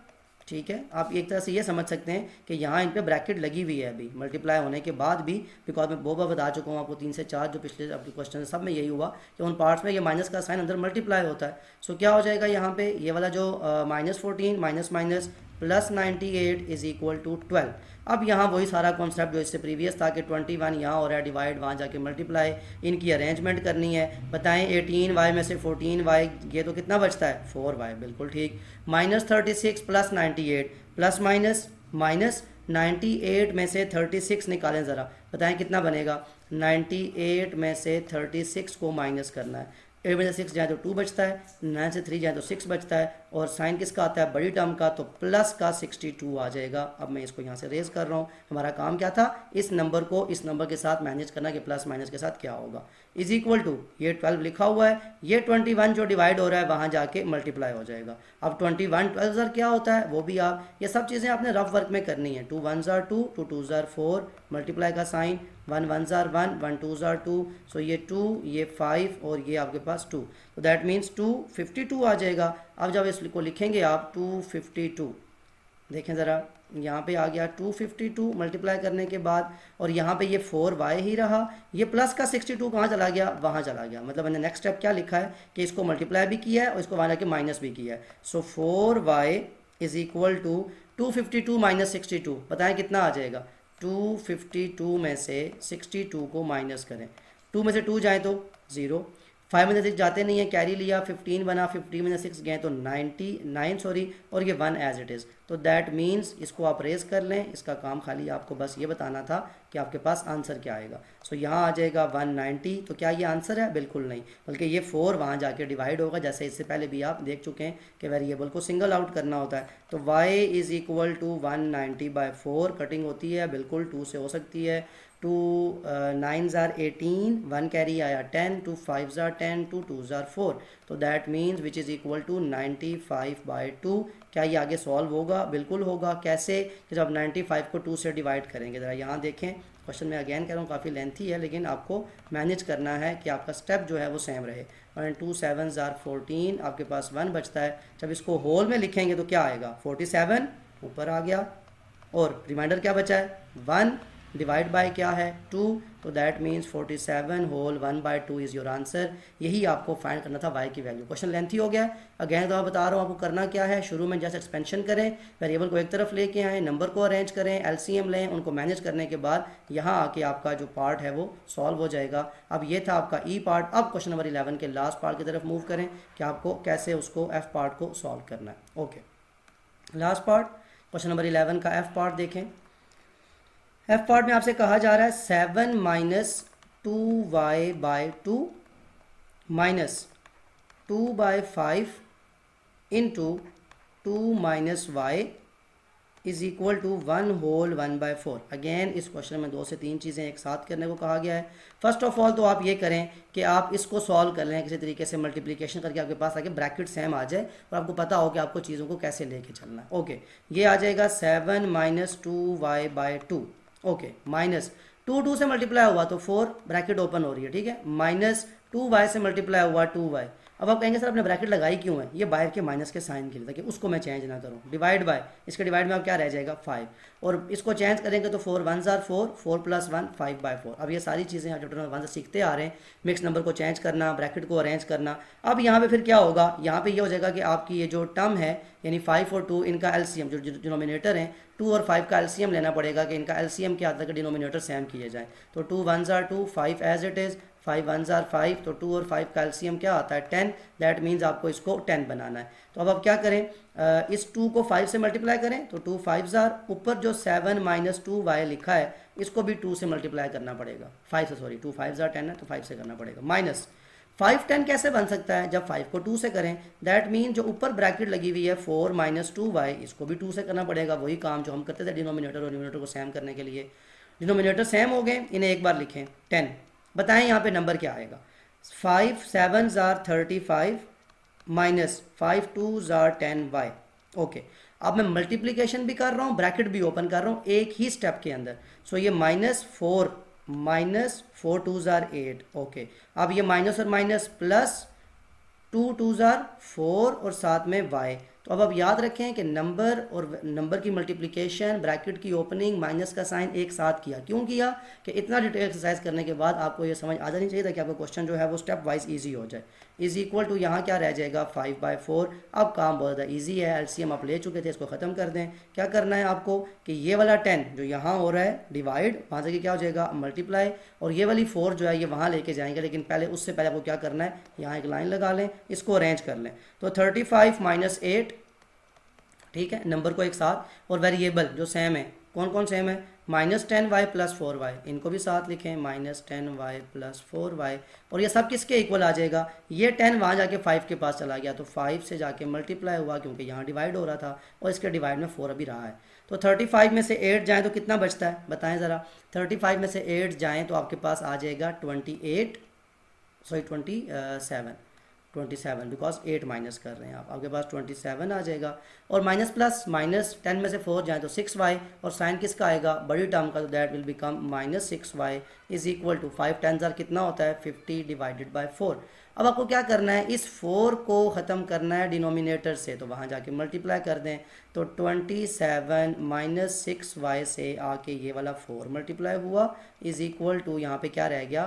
ठीक है, आप एक तरह से ये समझ सकते हैं कि यहाँ इन पे ब्रैकेट लगी हुई है अभी मल्टीप्लाई होने के बाद भी, बिकॉज मैं बहुत बार बता चुका हूँ आपको 3 से 4 जो पिछले आपके क्वेश्चन है सब में यही हुआ कि उन पार्ट्स में ये माइनस का साइन अंदर मल्टीप्लाई होता है। सो क्या हो जाएगा यहाँ पे ये वाला जो minus 14 minus minus plus 98 is equal to 12। अब यहाँ वही सारा कॉन्सेप्ट जो इससे प्रीवियस था कि 21 यहाँ हो रहा है डिवाइड, वहाँ जाके मल्टीप्लाई, इनकी अरेंजमेंट करनी है। बताएं 18y में से 14y, ये तो कितना बचता है 4y, बिल्कुल ठीक। Minus 36 plus 98, plus minus minus 98 में से 36 निकालें ज़रा, बताएं कितना बनेगा। 98 में से 36 को माइनस करना है, 8 में से 6 जाए तो 2 बचता है, 9 से 3 जाए तो 6 बचता है, और साइन किसका आता है बड़ी टर्म का, तो प्लस का 62 आ जाएगा। अब मैं इसको यहाँ से रेज कर रहा हूँ, हमारा काम क्या था इस नंबर को इस नंबर के साथ मैनेज करना कि प्लस माइनस के साथ क्या होगा। इज इक्वल टू, ये 12 लिखा हुआ है, ये 21 जो डिवाइड हो रहा है वहाँ जाके मल्टीप्लाई हो जाएगा। अब 21 12 ज़र क्या होता है वो भी आप, ये सब चीज़ें आपने रफ वर्क में करनी है। 2 1 ज़र 2, 2 2 ज़र 4, मल्टीप्लाई का साइन, 1 1 ज़र 1, 1 2 ज़र 2, सो ये 2 ये 5 और ये आपके पास 2, तो दैट मीन्स 252 आ जाएगा। अब जब इसको लिखेंगे आप 252, देखें ज़रा यहाँ पे आ गया 252 मल्टीप्लाई करने के बाद, और यहाँ पे ये 4y ही रहा, ये प्लस का 62 कहाँ चला गया वहाँ चला गया। मतलब मैंने नेक्स्ट स्टेप क्या लिखा है कि इसको मल्टीप्लाई भी किया है और इसको वहाँ जाके माइनस भी किया है। So 4y is equal to 252 minus 62, बताएं कितना आ जाएगा। 252 में से 62 को माइनस करें, 2 में से 2 जाए तो 0, 5 में से 6 जाते नहीं है, कैरी लिया 15 बना, 50 में से 6 गए तो 99 सॉरी, और ये 1 एज इट इज़। तो दैट मीन्स इसको आप रेज कर लें, इसका काम खाली आपको बस ये बताना था कि आपके पास आंसर क्या आएगा। सो यहाँ आ जाएगा 190, तो क्या ये आंसर है, बिल्कुल नहीं, बल्कि ये 4 वहाँ जाके डिवाइड होगा, जैसे इससे पहले भी आप देख चुके हैं कि वेरिएबल को सिंगल आउट करना होता है। तो y is equal to 190/4, cutting होती है बिल्कुल 2 से हो सकती है, 2 9 ज़ार 18, 1 कैरी आया 10, 2 5 ज़ार 10, 2 2 ज़ार 4, तो that means which is equal to 95/2। क्या ये आगे सॉल्व होगा, बिल्कुल होगा। कैसे, कि जब 95 को 2 से डिवाइड करेंगे। ज़रा यहाँ देखें, क्वेश्चन में अगेन कह रहा हूँ काफ़ी लेंथी है, लेकिन आपको मैनेज करना है कि आपका स्टेप जो है वो सेम रहे। 1 2 7 ज़ार 14, आपके पास 1 बचता है, जब इसको होल में लिखेंगे तो क्या आएगा 47 ऊपर आ गया, और रिमाइंडर क्या बचा है 1, डिवाइड बाय क्या है 2, तो that means 47 whole 1/2 is your answer. यही आपको फाइंड करना था y की वैल्यू। क्वेश्चन लेंथी हो गया, अगेन तो मैं बता रहा हूँ आपको करना क्या है। शुरू में जैसे एक्सपेंशन करें, वेरिएबल को एक तरफ लेके आएँ, नंबर को अरेंज करें, एलसीएम लें, उनको मैनेज करने के बाद यहाँ आके आपका जो पार्ट है वो सॉल्व हो जाएगा। अब ये था आपका ई पार्ट। अब क्वेश्चन नंबर 11 के लास्ट पार्ट की तरफ मूव करें कि आपको कैसे उसको एफ पार्ट को सॉल्व करना है। Okay, last part question number 11 का एफ पार्ट देखें। एफ पार्ट में आपसे कहा जा रहा है 7 minus 2y/2 minus 2/5 into 2 minus y is equal to 1 whole 1/4। Again इस क्वेश्चन में 2 से 3 चीज़ें एक साथ करने को कहा गया है। फर्स्ट ऑफ ऑल तो आप ये करें कि आप इसको सॉल्व कर लें किसी तरीके से, मल्टीप्लिकेशन करके आपके पास आके ब्रैकेट सेम आ जाए और आपको पता हो कि आपको चीज़ों को कैसे लेके चलना है। ओके, ये आ जाएगा 7 माइनस 2y/2। ओके, माइनस 2 से मल्टीप्लाई हुआ तो 4, ब्रैकेट ओपन हो रही है, ठीक है, माइनस 2y से मल्टीप्लाई हुआ 2y। अब आप कहेंगे सर आपने ब्रैकेट लगाई क्यों है, ये बाहर के माइनस के साइन के लिए ताकि उसको मैं चेंज ना करूँ। डिवाइड बाय, इसके डिवाइड में अब क्या रह जाएगा 5, और इसको चेंज करेंगे तो 4 1 जार 4, 4 + 1 5/4। अब ये सारी चीज़ें आप चैप्टर नंबर 1 से सीखते आ रहे हैं, मिक्स नंबर को चेंज करना, ब्रैकेट को अरेंज करना। अब यहाँ पे फिर क्या होगा, यहाँ पे ये हो जाएगा कि आपकी ये जो टर्म है यानी 5 और 2 इनका एलसीएम जो डिनोमिनेटर है 2 और 5 का एलसीएम लेना पड़ेगा कि इनका एलसीएम क्या आता है कि डिनोमिनेटर सेम किए जाए। तो 2 1 जार 2, 5 एज इट इज़, 5 1 जार 5, तो 2 और 5 का एलसीएम क्या आता है 10। दैट मीन्स आपको इसको 10 बनाना है। तो अब आप क्या करें, इस 2 को 5 से मल्टीप्लाई करें तो 2 5 जार, ऊपर जो 7 - 2y लिखा है इसको भी 2 से मल्टीप्लाई करना पड़ेगा, 5 से, सॉरी 2 5 जार 10 है तो 5 से करना पड़ेगा। माइनस 5 10 कैसे बन सकता है, जब 5 को 2 से करें। दैट मीन जो ऊपर ब्रैकेट लगी हुई है 4 - 2y इसको भी 2 से करना पड़ेगा, वही काम जो हम करते थे डिनोमिनेटर और न्यूमरेटर को सेम करने के लिए। डिनोमिनेटर सेम हो गए, इन्हें एक बार लिखें 10। बताएं यहाँ पे नंबर क्या आएगा, 5 7 jar 35 minus 5 2 jar 10y। Okay, अब मैं मल्टीप्लीकेशन भी कर रहा हूँ, ब्रैकेट भी ओपन कर रहा हूँ एक ही स्टेप के अंदर। सो ये -4 2 जार 8। ओके, अब ये माइनस और माइनस प्लस 2 2 जार 4 और साथ में y। तो अब आप याद रखें कि नंबर और नंबर की मल्टीप्लिकेशन, ब्रैकेट की ओपनिंग, माइनस का साइन एक साथ किया। क्यों किया कि इतना डिटेल एक्सरसाइज करने के बाद आपको ये समझ आ जानी चाहिए था कि आपका क्वेश्चन जो है वो स्टेप वाइज इजी हो जाए। इज इक्वल टू यहाँ क्या रह जाएगा 5/4। अब काम बहुत ज़्यादा ईजी है, एलसीएम आप ले चुके थे, इसको ख़त्म कर दें। क्या करना है आपको कि ये वाला 10 जो यहाँ हो रहा है डिवाइड, वहाँ से क्या हो जाएगा मल्टीप्लाई, और ये वाली 4 जो है ये वहाँ लेके जाएंगे, लेकिन पहले उससे पहले आपको क्या करना है, यहाँ एक लाइन लगा लें, इसको अरेंज कर लें। तो 35 - 8, ठीक है, नंबर को एक साथ, और वेरिएबल जो सेम है, कौन कौन सेम है, -10y + 4y, इनको भी साथ लिखें, -10y + 4y। और ये सब किसके इक्वल आ जाएगा, ये 10 वहाँ जाके 5 के पास चला गया तो 5 से जाके मल्टीप्लाई हुआ क्योंकि यहाँ डिवाइड हो रहा था, और इसके डिवाइड में 4 अभी रहा है। तो 35 में से 8 जाएँ तो कितना बचता है बताएं ज़रा, 35 में से 8 जाएँ तो आपके पास आ जाएगा 27, बिकॉज 8 माइनस कर रहे हैं आप, आपके पास 27 आ जाएगा। और माइनस प्लस माइनस 10 में से 4 जाए तो 6y, और साइन किसका आएगा बड़ी टर्म का, तो that will become -6y is equal to 5 10 जार कितना होता है 50 डिवाइडेड बाय 4। अब आपको क्या करना है, इस 4 को ख़त्म करना है डिनोमिनेटर से, तो वहाँ जाके मल्टीप्लाई कर दें। तो 27 - 6y से आके ये वाला 4 मल्टीप्लाई हुआ इज इक्वल टू यहाँ पे क्या रह गया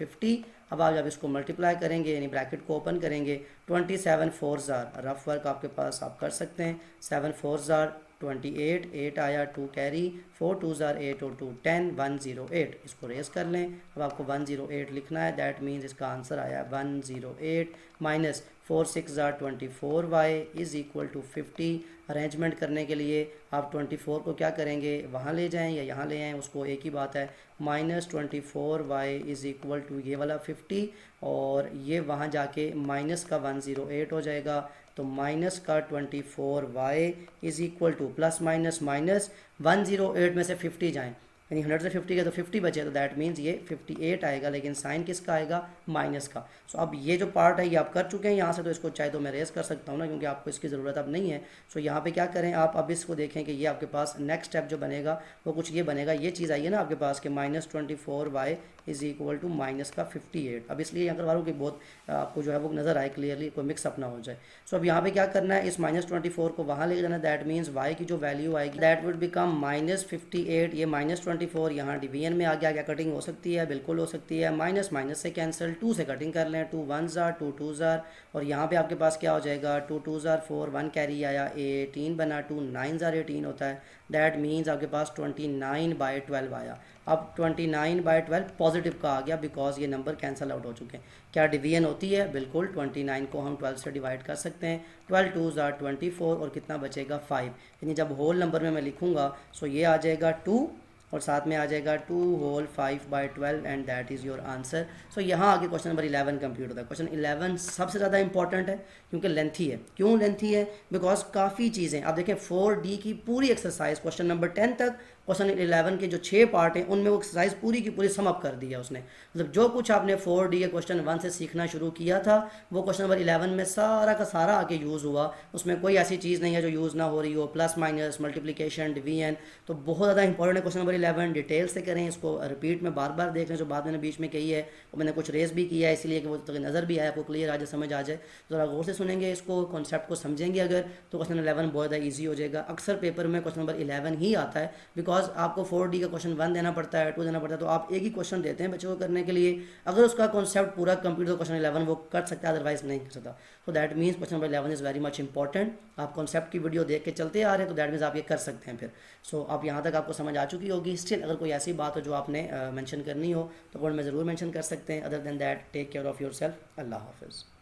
50। अब आप जब इसको मल्टीप्लाई करेंगे यानी ब्रैकेट को ओपन करेंगे, 27 4 जार, रफ वर्क आपके पास आप कर सकते हैं, 7 4 जार 28, 8 आया 2 कैरी, 4 2 जार 8 और 2 10, 108। इसको रेस कर लें, अब आपको 108 लिखना है। दैट मीन्स इसका आंसर आया 108 माइनस 4 6 जार 24y is equal to 50। Arrangement करने के लिए आप 24 को क्या करेंगे, वहाँ ले जाएं या यहाँ ले आएँ, उसको एक ही बात है, -24y इज़ इक्वल टू ये वाला 50, और ये वहाँ जाके माइनस का 108 हो जाएगा। तो माइनस का 24y is equal two plus minus minus 108 में से 50 जाएँ, यानी 100 से 50 गए तो 50 बचे, तो दैट मीन्स ये 58 आएगा, लेकिन साइन किसका आएगा माइनस का। सो अब ये जो पार्ट है ये आप कर चुके हैं यहाँ से, तो इसको चाहे तो मैं रेस कर सकता हूँ ना, क्योंकि आपको इसकी ज़रूरत अब नहीं है। सो यहाँ पे क्या करें आप, अब इसको देखें कि ये आपके पास नेक्स्ट स्टेप जो बनेगा वो कुछ ये बनेगा, ये चीज़ आई है ना आपके पास कि -24y is equal to minus का 58। अब इसलिए यहाँ करवा रहा हूँ कि बहुत आपको जो है वो नज़र आए क्लियरली, कोई मिक्सअप ना हो जाए। सो अब यहाँ पे क्या करना है, इस -24 को वहाँ ले जाना, दैट मीन्स y की जो वैल्यू आएगी दैट वुड बिकम -58। ये -24 यहाँ डिवीजन में आ गया, क्या कटिंग हो सकती है, बिल्कुल हो सकती है, माइनस माइनस से कैंसिल, 2 से कटिंग कर लें, 2 1 जार 2 2 जार, और यहाँ पे आपके पास क्या हो जाएगा 2 2 जार 4, 1 कैरी आया 18 बना, 2 9 जार 18 होता है। दैट मीन्स आपके पास 29/12 आया। अब 29/12 पॉजिटिव का आ गया बिकॉज ये नंबर कैंसिल आउट हो चुके हैं। क्या डिवीजन होती है, बिल्कुल 29 को हम 12 से डिवाइड कर सकते हैं, 12 2 जार 24, और कितना बचेगा 5, यानी जब होल नंबर में मैं लिखूंगा सो ये आ जाएगा 2 और साथ में आ जाएगा 2 whole 5/12 and that is your answer. So यहाँ आगे क्वेश्चन नंबर 11 कंप्लीट होता है। क्वेश्चन 11 सबसे ज़्यादा इंपॉर्टेंट है क्योंकि लेंथी है। क्यों लेंथी है, बिकॉज काफ़ी चीज़ें आप देखें 4D की पूरी एक्सरसाइज क्वेश्चन नंबर 10 तक क्वेश्चन 11 के जो 6 पार्ट हैं उनमें वो एक्सरसाइज पूरी की पूरी सम अप कर दिया उसने। मतलब जो कुछ आपने 4D के क्वेश्चन 1 से सीखना शुरू किया था वो क्वेश्चन नंबर 11 में सारा का सारा आके यूज़ हुआ। उसमें कोई ऐसी चीज़ नहीं है जो यूज़ ना हो रही हो, प्लस माइनस मल्टीप्लिकेशन डिवीजन। तो बहुत ज़्यादा इंपॉर्टेंट है क्वेश्चन नंबर 11, डिटेल से करें इसको, रिपीट में बार बार देख लें जो बात मैंने बीच में कही है वो मैंने कुछ रेस भी किया है इसलिए कि वो तो नज़र भी आए, आपको क्लियर आ जाए, समझ आ जाए। ज़रा गौर से सुनेंगे इसको, कॉन्सेप्ट को समझेंगे अगर, तो क्वेश्चन 11 बहुत ज़्यादा ईजी हो जाएगा। अक्सर पेपर में क्वेश्चन नंबर 11 ही आता है बिकॉज आपको 4D का क्वेश्चन 1 देना पड़ता है, 2 देना पड़ता है, तो आप एक ही क्वेश्चन देते हैं बच्चों को करने के लिए। अगर उसका कॉन्सेप्ट पूरा कंप्लीट तो क्वेश्चन 11 वो कर सकता है, अदरवाइज नहीं कर सकता। तो that means question number 11 is very much important. आप कॉन्सेप्ट की वीडियो देख के चलते आ रहे हैं तो दैट मीन्स आप ये कर सकते हैं फिर। सो अब यहाँ तक आपको समझ आ चुकी होगी। स्टिल अगर कोई ऐसी बात हो जो आपने मेंशन करनी हो तो कमेंट में ज़रूर मेंशन कर सकते हैं। Other than that take care of your self. अल्लाह हाफिज़।